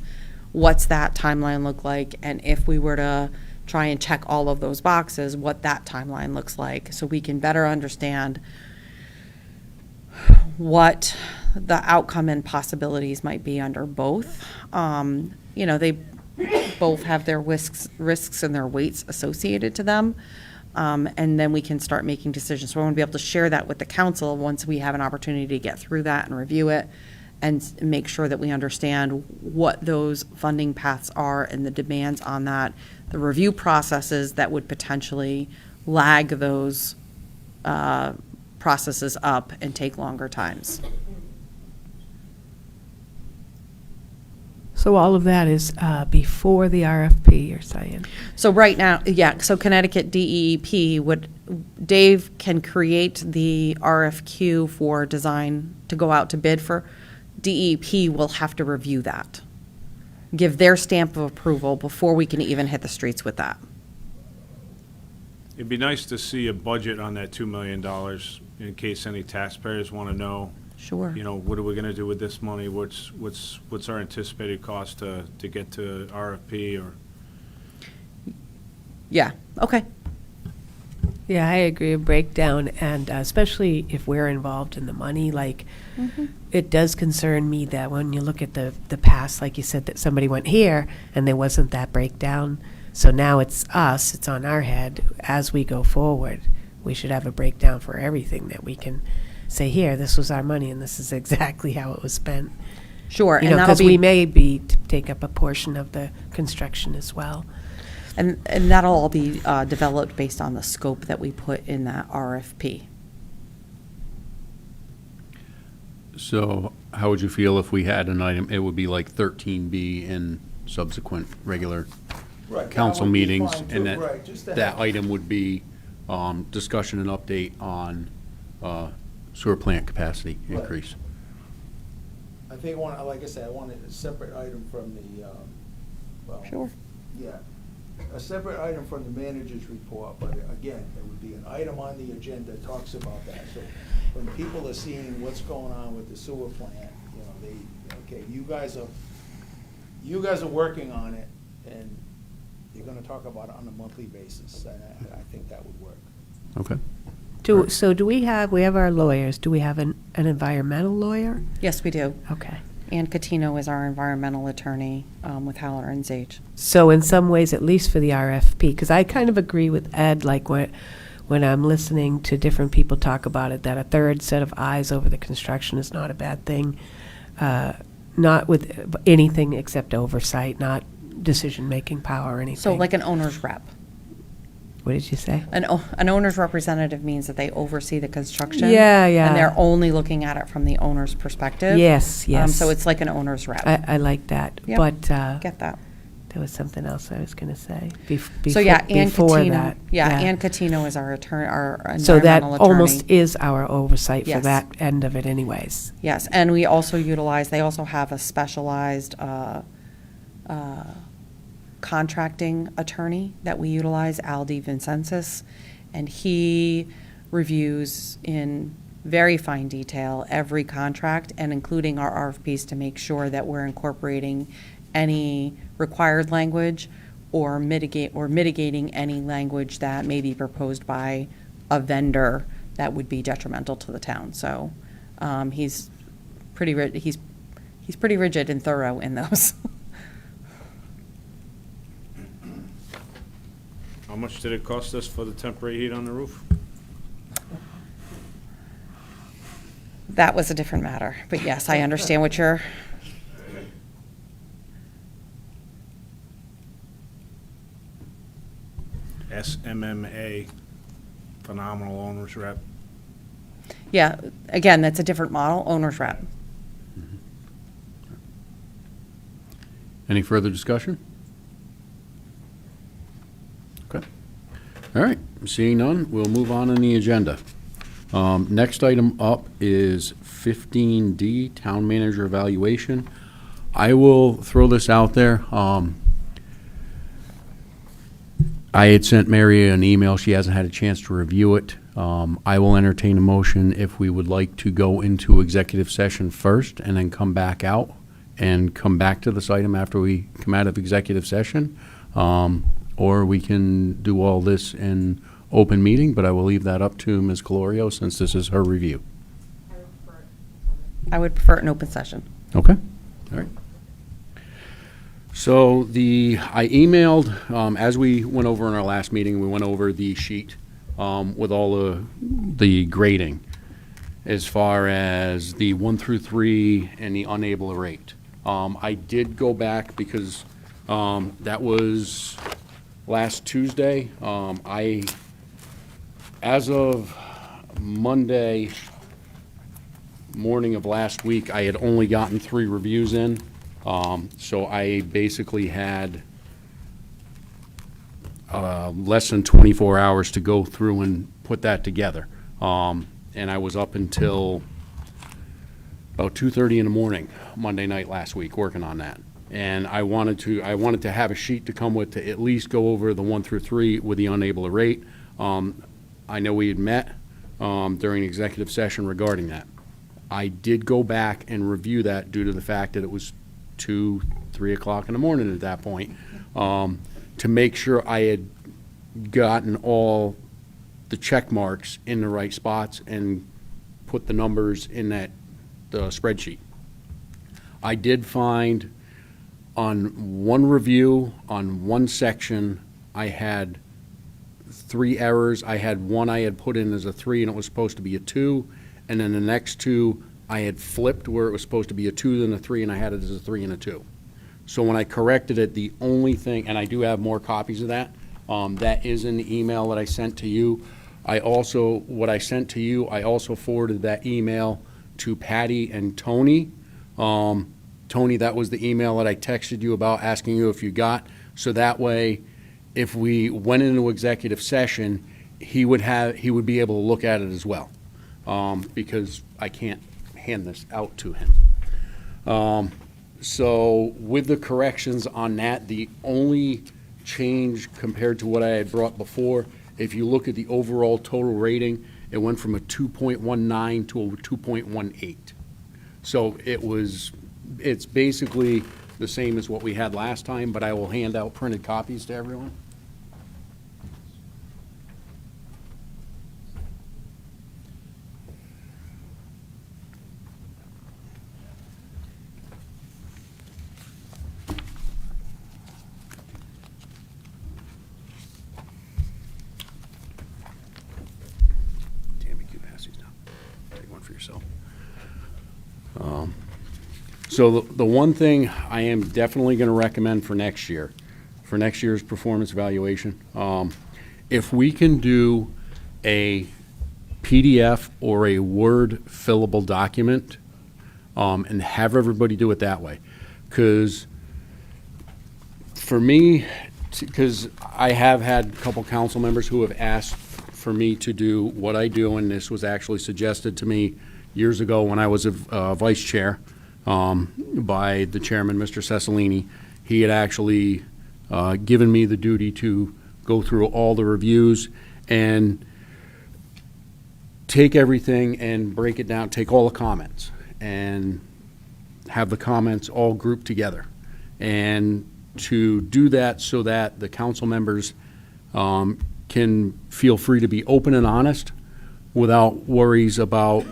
what's that timeline look like? And if we were to try and check all of those boxes, what that timeline looks like, so we can better understand what the outcome and possibilities might be under both. They both have their risks and their weights associated to them. And then we can start making decisions. So I want to be able to share that with the council once we have an opportunity to get through that and review it and make sure that we understand what those funding paths are and the demands on that, the review processes that would potentially lag those processes up and take longer times. So all of that is before the RFP, you're saying? So right now, yeah, so Connecticut DEP Dave can create the RFQ for design to go out to bid for. DEP will have to review that, give their stamp of approval before we can even hit the streets with that. It'd be nice to see a budget on that $2 million in case any taxpayers want to know Sure. You know, what are we gonna do with this money? What's our anticipated cost to get to RFP or? Yeah, okay. Yeah, I agree, a breakdown, and especially if we're involved in the money, like, it does concern me that when you look at the past, like you said, that somebody went here and there wasn't that breakdown. So now it's us, it's on our head. As we go forward, we should have a breakdown for everything that we can say, here, this was our money and this is exactly how it was spent. Sure, You and know, that'll because we be, may take up a portion of the construction as well. and that'll all be developed based on the scope that we put in that RFP. So how would you feel if we had an item, it would be like 13B in subsequent regular Right, that council would be meetings, fine, and too, right, just to that have- item would be discussion and update on sewer plant capacity Right. increase. I think, like I said, I wanted a separate item from the, well. Sure. Yeah, a separate item from the manager's report, but again, there would be an item on the agenda that talks about that. So when people are seeing what's going on with the sewer plant, you know, okay, you guys are working on it, and you're gonna talk about it on a monthly basis, and I think that would work. Okay. So do we have our lawyers, do we have an environmental lawyer? Yes, we do. Okay. Ann Catino is our environmental attorney with Howler and Zage. So in some ways, at least for the RFP, because I kind of agree with Ed, like when I'm listening to different people talk about it, that a third set of eyes over the construction is not a bad thing. Not with anything except oversight, not decision-making power or anything. So like an owner's rep. What did you say? An owner's representative means that they oversee the construction. Yeah, yeah. And they're only looking at it from the owner's perspective. Yes, yes. So it's like an owner's rep. I like that. Yep, But Get that. there was something else I was going to say So yeah, Ann before Catino. that. Yeah, Ann Catino is our attorney, our So that environmental attorney. almost is our oversight for Yes. that end of it anyways. Yes, and we also utilize, they also have a specialized contracting attorney that we utilize, Aldi Vincensis, and he reviews in very fine detail every contract and including our RFPs to make sure that we're incorporating any required language or mitigating any language that may be proposed by a vendor that would be detrimental to the town. So he's pretty rigid and thorough in those. How much did it cost us for the temporary heat on the roof? That was a different matter, but yes, I understand what you're. SMMA, phenomenal owner's rep. Yeah, again, that's a different model, owner's rep. Any further discussion? Okay. All right, seeing none, we'll move on in the agenda. Next item up is 15D, Town Manager Evaluation. I will throw this out there. I had sent Mary an email. She hasn't had a chance to review it. I will entertain a motion if we would like to go into executive session first and then come back out and come back to this item after we come out of executive session. Or we can do all this in open meeting, but I will leave that up to Ms. Calorio since this is her review. I would prefer an open session. Okay, all right. So I emailed, as we went over in our last meeting, we went over the sheet with all the grading as far as the 1 through 3 and the unable to rate. I did go back because that was last Tuesday. As of Monday morning of last week, I had only gotten 3 reviews in. So I basically had less than 24 hours to go through and put that together. And I was up until about 2:30 in the morning, Monday night last week, working on that. And I wanted to have a sheet to come with to at least go over the 1 through 3 with the unable to rate. I know we had met during executive session regarding that. I did go back and review that due to the fact that it was 2, 3 o'clock in the morning at that point, to make sure I had gotten all the check marks in the right spots and put the numbers in the spreadsheet. I did find on one review, on one section, I had 3 errors. I had one I had put in as a 3 and it was supposed to be a 2. And then the next 2, I had flipped where it was supposed to be a 2 then a 3, and I had it as a 3 and a 2. So when I corrected it, the only thing, and I do have more copies of that, that is in the email that I sent to you. What I sent to you, I also forwarded that email to Patty and Tony. Tony, that was the email that I texted you about, asking you if you got. So that way, if we went into executive session, he would be able to look at it as well, because I can't hand this out to him. So with the corrections on that, the only change compared to what I had brought before, if you look at the overall total rating, it went from a 2.19 to a 2.18. So it's basically the same as what we had last time, but I will hand out printed copies to everyone. Tammy, you pass these down. Take one for yourself. So the one thing I am definitely going to recommend for next year's performance evaluation, if we can do a PDF or a Word fillable document, and have everybody do it that way. Because for me, because I have had a couple council members who have asked for me to do what I do, and this was actually suggested to me years ago when I was a vice chair, by the chairman, Mr. Cecilini. He had actually given me the duty to go through all the reviews and take everything and break it down, take all the comments, and have the comments all grouped together. And to do that so that the council members can feel free to be open and honest without worries about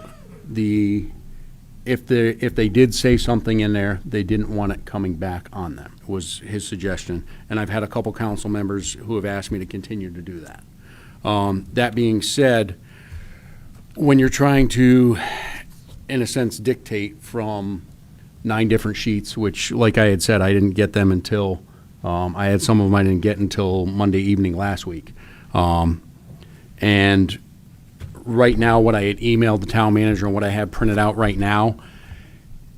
if they did say something in there, they didn't want it coming back on them, was his suggestion. And I've had a couple council members who have asked me to continue to do that. That being said, when you're trying to, in a sense, dictate from 9 different sheets, which, like I had said, I didn't get them until, I had some of them I didn't get until Monday evening last week. And right now, what I had emailed the town manager and what I have printed out right now,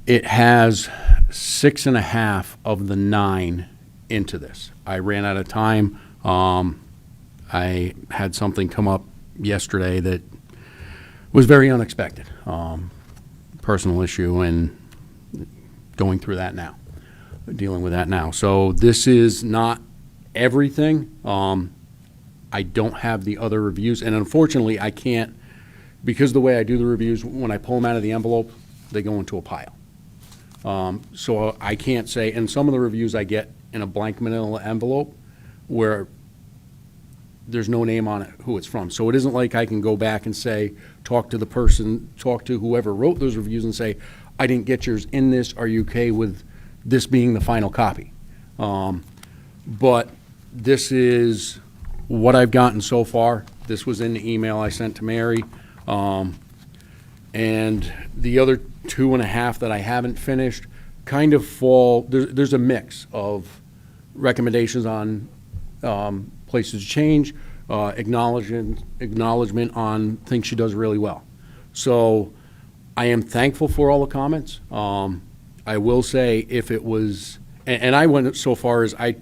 it has 6.5 of the 9 into this. I ran out of time. I had something come up yesterday that was very unexpected. Personal issue, and going through that now, dealing with that now. So this is not everything. I don't have the other reviews, and unfortunately, I can't, because the way I do the reviews, when I pull them out of the envelope, they go into a pile. So I can't say, and some of the reviews I get in a blank manila envelope where there's no name on it who it's from. So it isn't like I can go back and say, talk to whoever wrote those reviews and say, I didn't get yours in this, are you okay with this being the final copy? But this is what I've gotten so far. This was in the email I sent to Mary. And the other 2.5 that I haven't finished kind of fall, there's a mix of recommendations on places to change, acknowledgement on things she does really well. So I am thankful for all the comments. I will say, if it was, and I went so far as I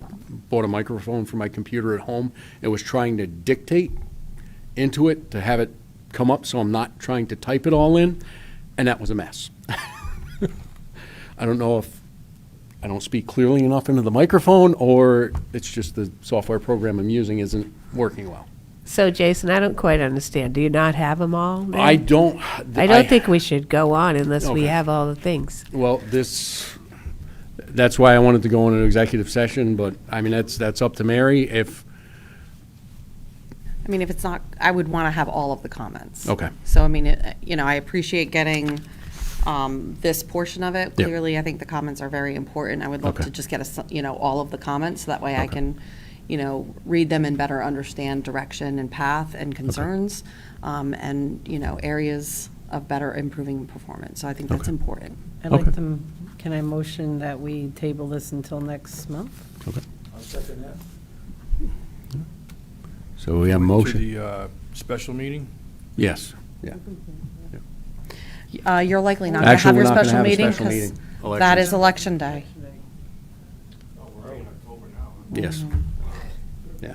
bought a microphone for my computer at home and was trying to dictate into it to have it come up so I'm not trying to type it all in, and that was a mess. I don't know if I don't speak clearly enough into the microphone, or it's just the software program I'm using isn't working well. So Jason, I don't quite understand. Do you not have them all? then? I don't. I don't think we should go on unless we Okay. have all the things. Well, that's why I wanted to go into an executive session, but, I mean, that's up to Mary if, I mean, if it's not, I would want to have all of the comments. okay. So, I mean, I appreciate getting this portion of it. Yeah. Clearly, I think the comments are very important. I would love Okay. to just get all of the comments, so that way I Okay. can, read them and better understand direction and path and concerns, and, areas of better improving performance. So I think that's Okay. important. I'd like Okay. to, can I motion that we table this until next month? Okay. I'll second that. So we have a To motion? the special meeting? Yes. Yeah. You're likely not going to Actually, have we're your not gonna special have a meeting special because meeting. that Elections. is election day. Oh, we're in October now. Yes. Yeah.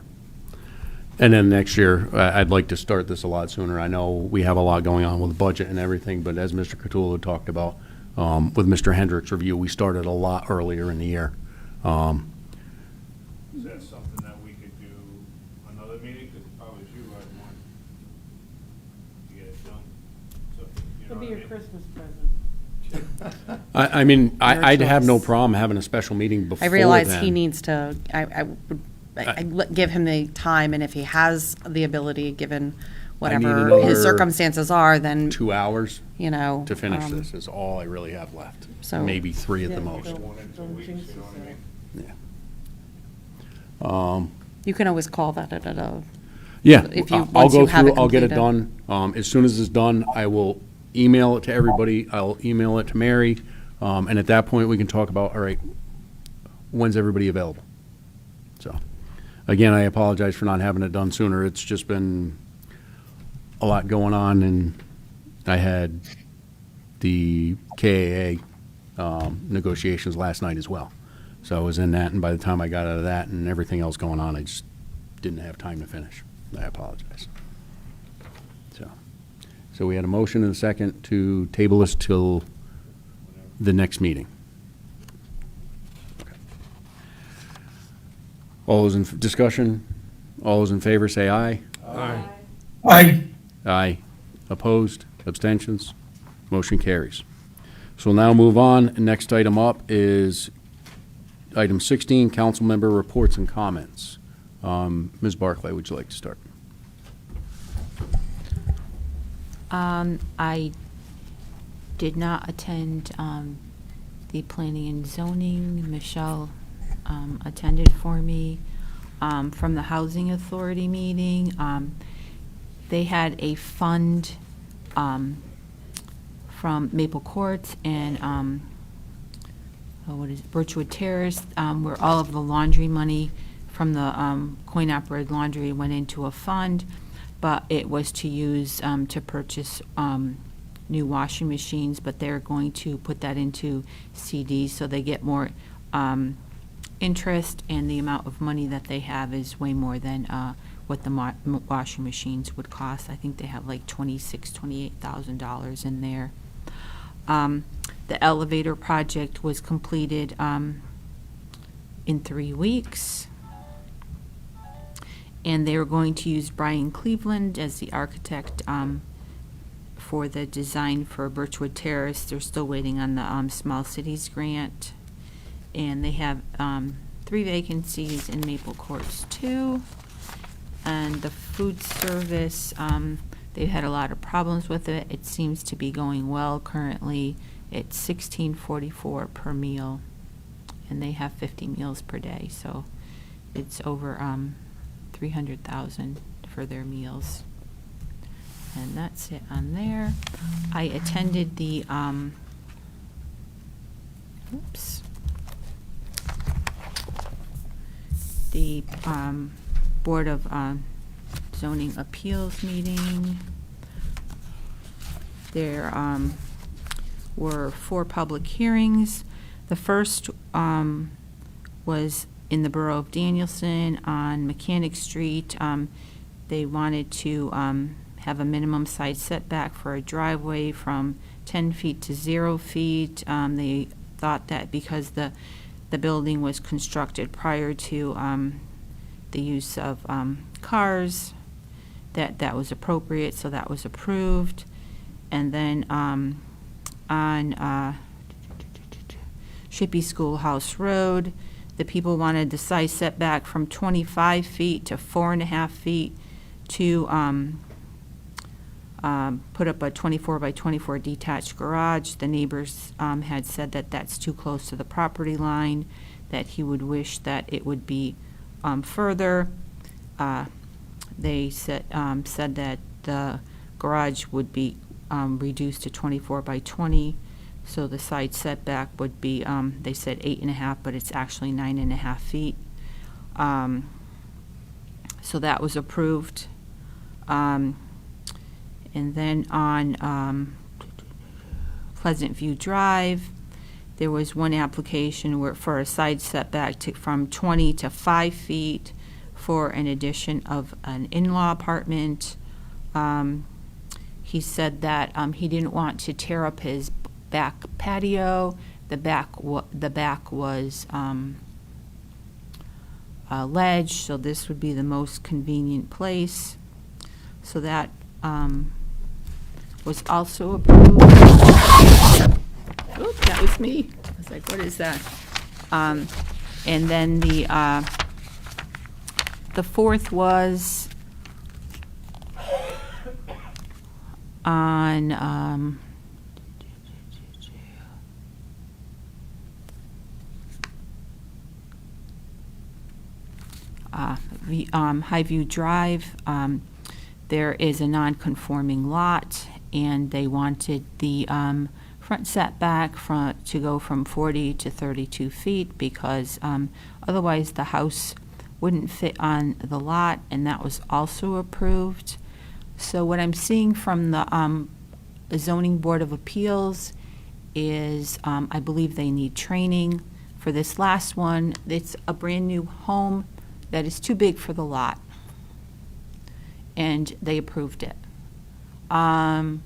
And then next year, I'd like to start this a lot sooner. I know we have a lot going on with the budget and everything, but as Mr. Catula talked about, with Mr. Hendrick's review, we started a lot earlier in the year. Is that something that we could do another meeting? Because if I was you, I'd want to get it done. So, you know what I mean? Christmas present. I mean, Your I'd have no choice. problem having a special meeting before I then. realize he needs to, give him the time, and if he has the ability, given whatever another his circumstances are, then, 2 hours to finish um, this is all I really have left. so- Maybe 3 at the most. One in 2 weeks, you know what I mean? Yeah. You can always call that at a, Yeah, If you- I'll once go you have through, it I'll get it completed. done. As soon as it's done, I will email it to everybody. I'll email it to Mary. And at that point, we can talk about, all right, when's everybody available? So, again, I apologize for not having it done sooner. It's just been a lot going on, and I had the KAA negotiations last night as well. So I was in that, and by the time I got out of that and everything else going on, I just didn't have time to finish. I apologize. So we had a motion and a second to table this till the next meeting. Okay. All those in discussion, all those in favor say aye. Aye. I, Aye. Opposed? Abstentions? Motion carries. So we'll now move on. Next item up is item 16, council member reports and comments. Ms. Barclay, would you like to start? I did not attend the planning and zoning. Michelle attended for me. From the housing authority meeting, they had a fund from Maple Courts and Birchwood Terrace, where all of the laundry money from the coin-operated laundry went into a fund, but it was to use to purchase new washing machines, but they're going to put that into CDs so they get more interest, and the amount of money that they have is way more than what the washing machines would cost. I think they have like $28,000 in there. The elevator project was completed in 3 weeks. And they were going to use Brian Cleveland as the architect for the design for Birchwood Terrace. They're still waiting on the Small Cities grant. And they have 3 vacancies in Maple Courts too. And the food service, they've had a lot of problems with it. It seems to be going well currently. It's $16.44 per meal, and they have 50 meals per day, so it's over $300,000 for their meals. And that's it on there. I attended the the Board of Zoning Appeals meeting. There were 4 public hearings. The first was in the borough of Danielson on Mechanic Street. They wanted to have a minimum side setback for a driveway from 10 feet to 0 feet. They thought that because the building was constructed prior to the use of cars, that that was appropriate, so that was approved. And then on Shippey Schoolhouse Road, the people wanted the side setback from 25 feet to 4.5 feet to put up a 24 by 24 detached garage. The neighbors had said that that's too close to the property line, that he would wish that it would be further. They said that the garage would be reduced to 24 by 20, so the side setback would be, they said 8.5, but it's actually 9.5 feet. So that was approved. And then on Pleasant View Drive, there was one application where for a side setback from 20 to 5 feet for an addition of an in-law apartment. He said that he didn't want to tear up his back patio. The back was a ledge, so this would be the most convenient place. So that was also approved. Oop, that was me. I was like, what is that? And then the fourth was on Highview Drive. There is a non-conforming lot, and they wanted the front setback to go from 40 to 32 feet because otherwise the house wouldn't fit on the lot, and that was also approved. So what I'm seeing from the Zoning Board of Appeals is I believe they need training. For this last one, it's a brand-new home that is too big for the lot, and they approved it. To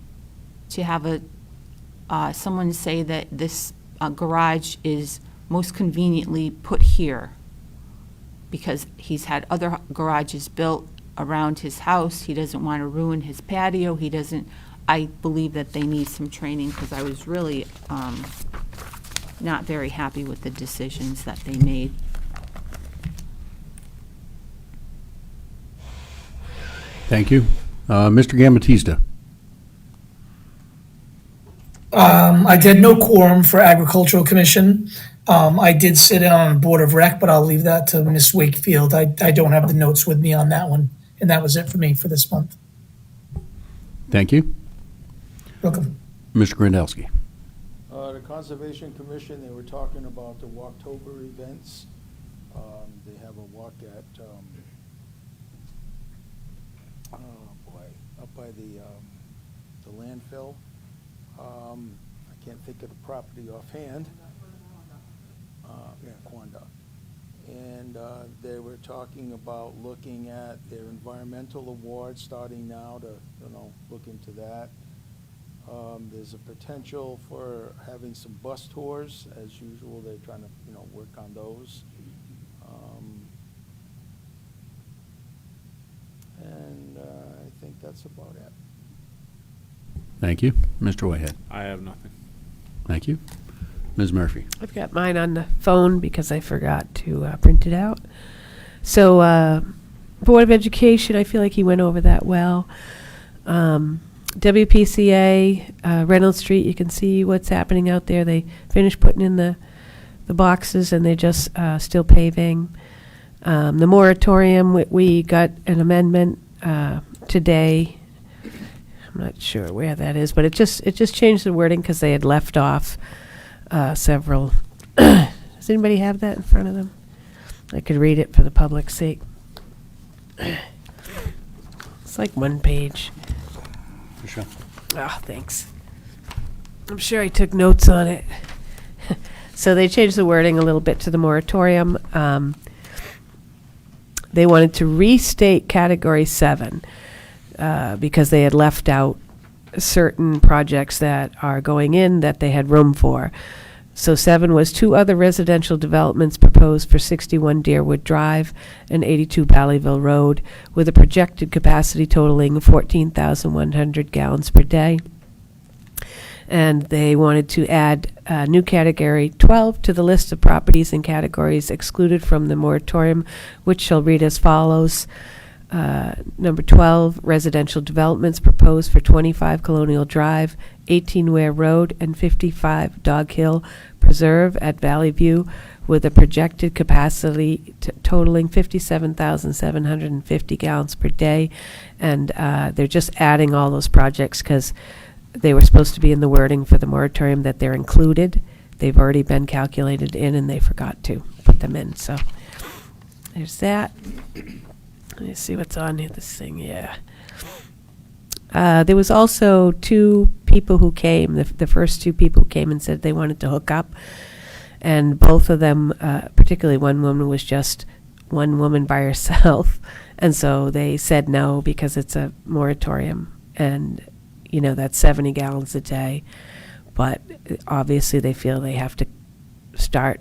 have someone say that this garage is most conveniently put here because he's had other garages built around his house. He doesn't want to ruin his patio. I believe that they need some training because I was really not very happy with the decisions that they made. Thank you. Mr. Gambatista. I did no quorum for Agricultural Commission. I did sit in on Board of Rec, but I'll leave that to Ms. Wakefield. I don't have the notes with me on that one, and that was it for me for this month. Thank you. Welcome. Mr. Grondelski. The Conservation Commission, they were talking about the Walktober events. They have a walk at, up by the landfill. I can't think of the property offhand. Quanda. And they were talking about looking at their environmental awards, starting now to, look into that. There's a potential for having some bus tours. As usual, they're trying to, work on those. And I think that's about it. Thank you. Mr. Whitehead. I have nothing. Thank you. Ms. Murphy. I've got mine on the phone because I forgot to print it out. So, Board of Education, I feel like he went over that well. WPCA, Reynolds Street, you can see what's happening out there. They finished putting in the boxes and they're just still paving. The moratorium, we got an amendment today. I'm not sure where that is, but it just changed the wording because they had left off several. Does anybody have that in front of them? I could read it for the public's sake. It's like one page. Michelle. Oh, thanks. I'm sure I took notes on it. So they changed the wording a little bit to the moratorium. They wanted to restate Category 7 because they had left out certain projects that are going in that they had room for. So 7 was 2 other residential developments proposed for 61 Deerwood Drive and 82 Valleyville Road, with a projected capacity totaling 14,100 gallons per day. And they wanted to add new category 12 to the list of properties and categories excluded from the moratorium, which shall read as follows. Number 12, residential developments proposed for 25 Colonial Drive, 18 Ware Road, and 55 Dog Hill Preserve at Valley View, with a projected capacity totaling 57,750 gallons per day. And they're just adding all those projects because they were supposed to be in the wording for the moratorium that they're included. They've already been calculated in, and they forgot to put them in. So there's that. Let me see what's on here, this thing, yeah. There was also 2 people who came, the first 2 people who came and said they wanted to hook up. And both of them, particularly one woman, was just one woman by herself. And so they said no because it's a moratorium. And, you know, that's 70 gallons a day. But obviously they feel they have to start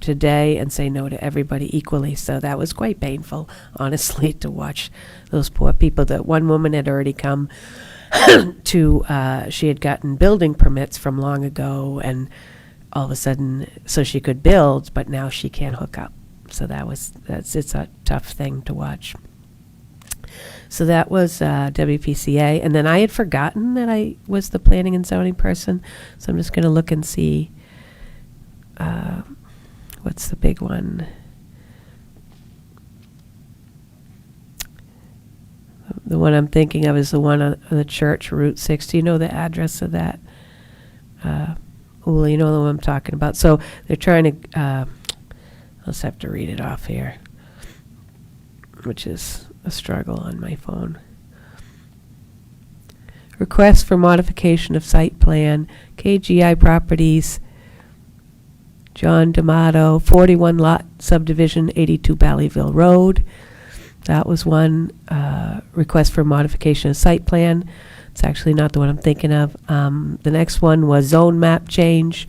today and say no to everybody equally. So that was quite painful, honestly, to watch those poor people. That one woman had already come to, she had gotten building permits from long ago, and all of a sudden, so she could build, but now she can't hook up. So it's a tough thing to watch. So that was WPCA. And then I had forgotten that I was the planning and zoning person. So I'm just going to look and see what's the big one. The one I'm thinking of is the one on the church, Route 6. Do you know the address of that? Well, you know the one I'm talking about. So they're trying to, I'll just have to read it off here, which is a struggle on my phone. Request for modification of site plan, KGI Properties, John D'Amato, 41 lot subdivision, 82 Valleyville Road. That was one request for modification of site plan. It's actually not the one I'm thinking of. The next one was zone map change.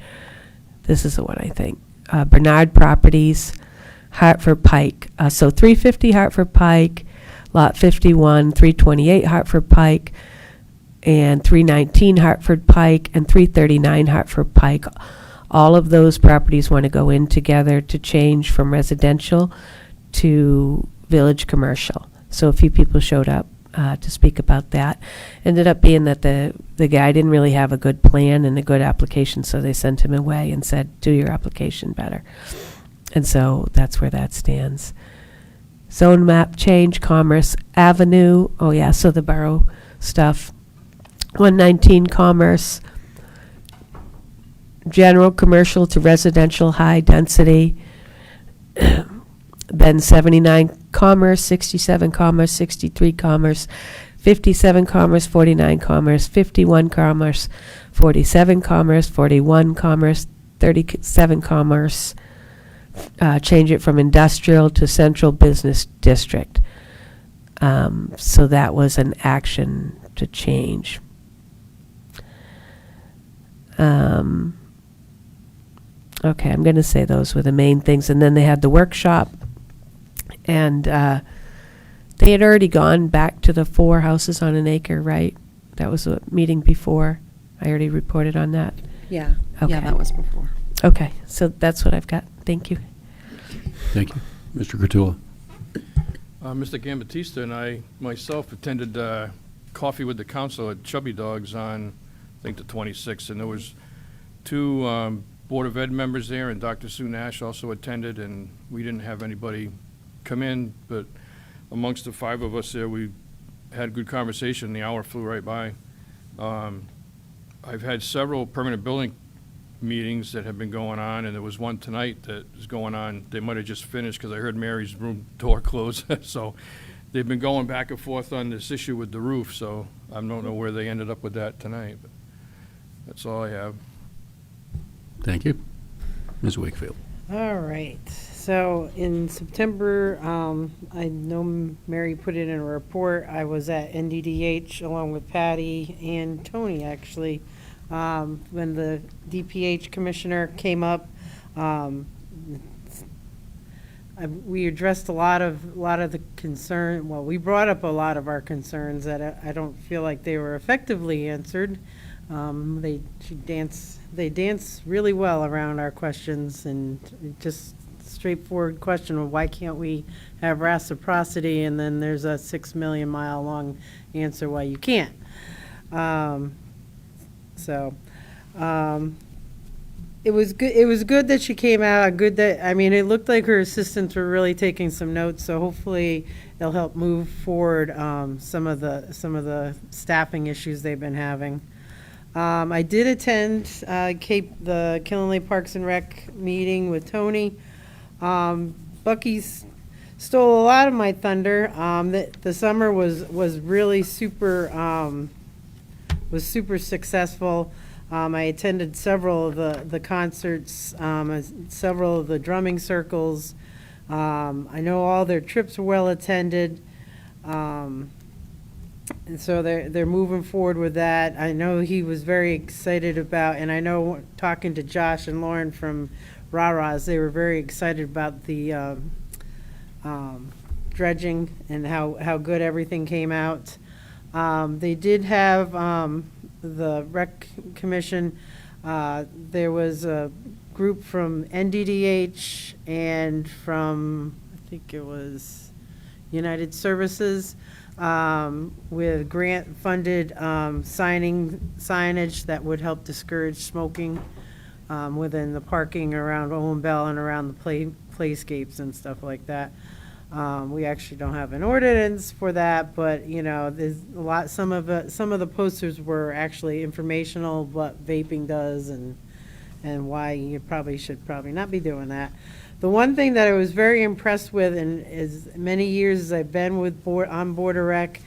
This is the one, I think. Bernard Properties, Hartford Pike. So 350 Hartford Pike, lot 51, 328 Hartford Pike, and 319 Hartford Pike, and 339 Hartford Pike. All of those properties want to go in together to change from residential to village commercial. So a few people showed up to speak about that. Ended up being that the guy didn't really have a good plan and a good application, so they sent him away and said, do your application better. And so that's where that stands. Zone map change, Commerce Avenue. Oh yeah, so the borough stuff. 119 Commerce. General commercial to residential high density. Then 79 Commerce, 67 Commerce, 63 Commerce, 57 Commerce, 49 Commerce, 51 Commerce, 47 Commerce, 41 Commerce, 37 Commerce. Change it from industrial to central business district. So that was an action to change. Okay, I'm going to say those were the main things. And then they had the workshop. And they had already gone back to the 4 houses on an acre, right? That was a meeting before. I already reported on that. Yeah. Okay. Yeah, that was before. Okay, so that's what I've got. Thank you. Thank you. Mr. Cottula. Mr. Gambatista and I, myself, attended Coffee with the Council at Chubby Dogs on, I think, the 26th, and there was 2 Board of Ed members there, and Dr. Sue Nash also attended, and we didn't have anybody come in, but amongst the 5 of us there, we had a good conversation. The hour flew right by. I've had several permanent building meetings that have been going on, and there was one tonight that is going on. They might have just finished because I heard Mary's room door close. So they've been going back and forth on this issue with the roof, so I don't know where they ended up with that tonight. But that's all I have. Thank you. Ms. Wakefield. All right. So in September, I know Mary put it in a report. I was at NDDH along with Patty and Tony, actually, when the DPH commissioner came up. We addressed a lot of the concern, well, we brought up a lot of our concerns that I don't feel like they were effectively answered. They dance really well around our questions, and just straightforward question of why can't we have reciprocity, and then there's a 6 million mile long answer why you can't. It was good. It was good that she came out. Good that, I mean, it looked like her assistants were really taking some notes. So hopefully, they'll help move forward some of the staffing issues they've been having. I did attend the Killenly Parks and Rec meeting with Tony. Bucky's stole a lot of my thunder. The summer was really super successful. I attended several of the concerts, several of the drumming circles. I know all their trips were well attended. And so they're moving forward with that. I know he was very excited about, and I know talking to Josh and Lauren from Ra-Ra's, they were very excited about the dredging and how good everything came out. They did have the rec commission. There was a group from NDDH and from, I think it was United Services, with grant-funded signage that would help discourage smoking within the parking around Owen Bell and around the playscapes and stuff like that. We actually don't have an ordinance for that, but, you know, there's a lot, some of the posters were actually informational, what vaping does and why you should not be doing that. The one thing that I was very impressed with, and as many years as I've been on Board of Rec,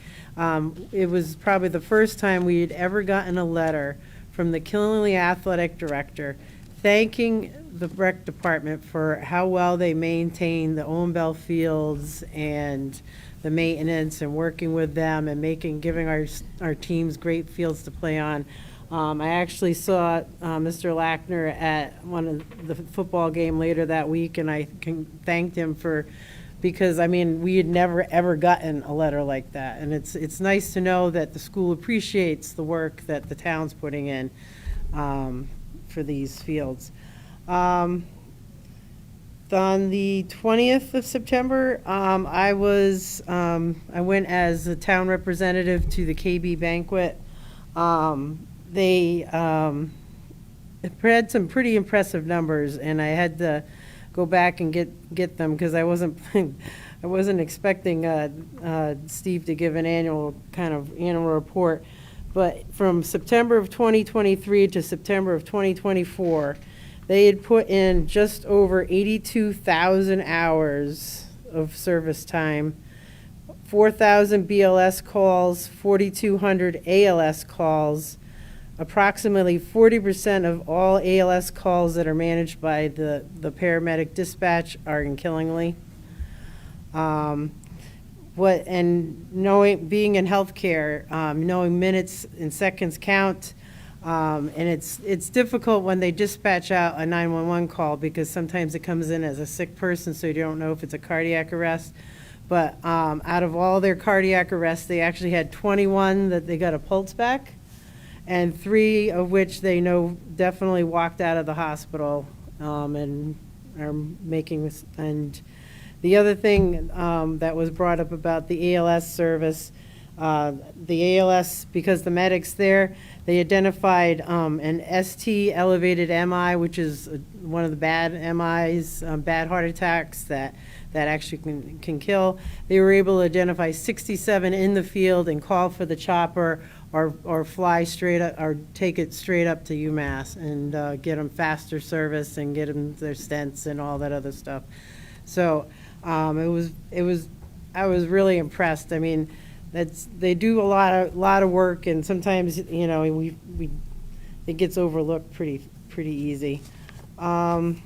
it was probably the first time we had ever gotten a letter from the Killenly Athletic Director thanking the rec department for how well they maintain the Owen Bell fields and the maintenance and working with them and giving our teams great fields to play on. I actually saw Mr. Lackner at one of the football game later that week, and I thanked him because I mean, we had never ever gotten a letter like that, and it's nice to know that the school appreciates the work that the town's putting in for these fields. On the 20th of September, I went as a town representative to the KB banquet. They had some pretty impressive numbers, and I had to go back and get them because I wasn't expecting Steve to give an annual report. But from September of 2023 to September of 2024, they had put in just over 82,000 hours of service time, 4,000 BLS calls, 4,200 ALS calls. Approximately 40% of all ALS calls that are managed by the paramedic dispatch are in Killingly. Being in healthcare, knowing minutes and seconds count, and it's difficult when they dispatch out a 911 call because sometimes it comes in as a sick person, so you don't know if it's a cardiac arrest. But out of all their cardiac arrests, they actually had 21 that they got a pulse back, and 3 of which they know definitely walked out of the hospital and are making this. And the other thing that was brought up about the ALS service, the ALS, because the medics there, they identified an ST elevated MI, which is one of the bad MIs, bad heart attacks that actually can kill. They were able to identify 67 in the field and call for the chopper or fly straight up or take it straight up to UMass and get them faster service and get them their stents and all that other stuff. So I was really impressed. I mean, they do a lot of work, and sometimes, you know, it gets overlooked pretty easy. And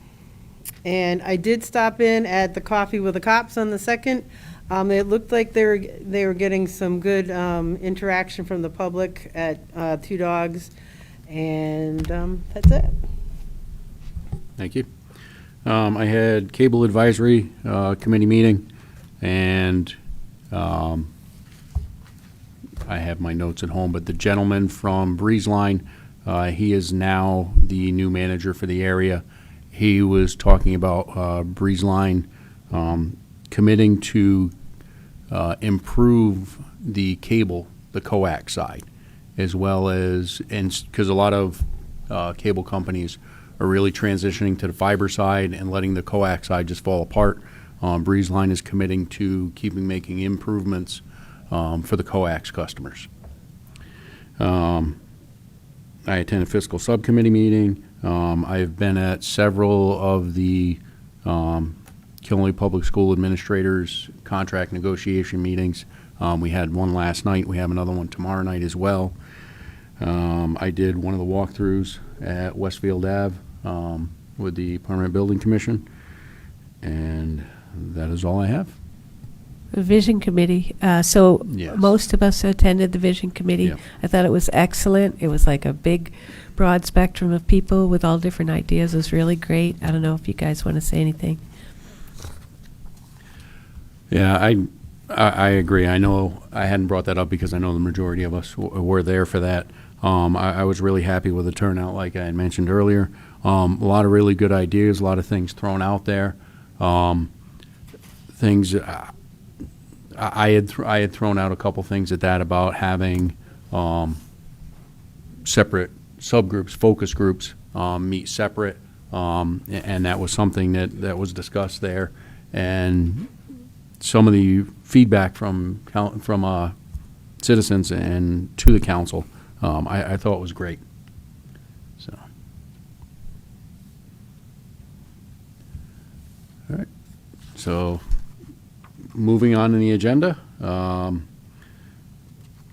I did stop in at the Coffee with the Cops on the 2nd. It looked like they were getting some good interaction from the public at Two Dogs. And that's it. Thank you. I had Cable Advisory Committee meeting, and I have my notes at home, but the gentleman from BreezeLine, he is now the new manager for the area. He was talking about BreezeLine committing to improve the cable, the coax side, as well as, and because a lot of cable companies are really transitioning to the fiber side and letting the coax side just fall apart. BreezeLine is committing to making improvements for the coax customers. I attended fiscal subcommittee meeting. I've been at several of the Killenly Public School Administrators contract negotiation meetings. We had one last night. We have another one tomorrow night as well. I did one of the walkthroughs at Westfield Ave with the Permanent Building Commission, and that is all I have. The Vision Committee, so Yes. most of us attended the Vision Committee. Yeah. I thought it was excellent. It was like a big, broad spectrum of people with all different ideas. It was really great. I don't know if you guys want to say anything. Yeah, I agree. I know I hadn't brought that up because I know the majority of us were there for that. I was really happy with the turnout, like I had mentioned earlier. A lot of really good ideas, a lot of things thrown out there. Things I had thrown out a couple things at that about having separate subgroups, focus groups, meet separate, and that was something that was discussed there. And some of the feedback from citizens and to the council, I thought was great. So, all right. So, moving on in the agenda.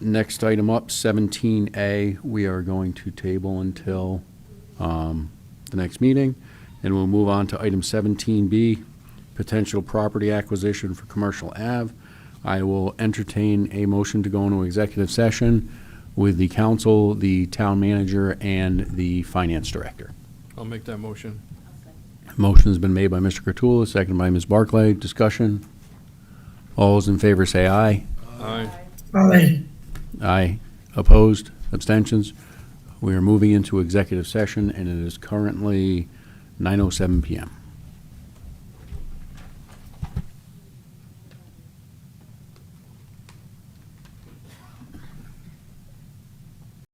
Next item up, 17A, we are going to table until the next meeting, and we'll move on to item 17B, potential property acquisition for Commercial Ave. I will entertain a motion to go into executive session with the council, the town manager, and the finance director. I'll make that motion. Motion has been made by Mr. Cottula, seconded by Ms. Barclay. Discussion? All those in favor say aye. Aye. Aye. Aye. Opposed? Abstentions? We are moving into executive session, and it is currently 9:07 PM.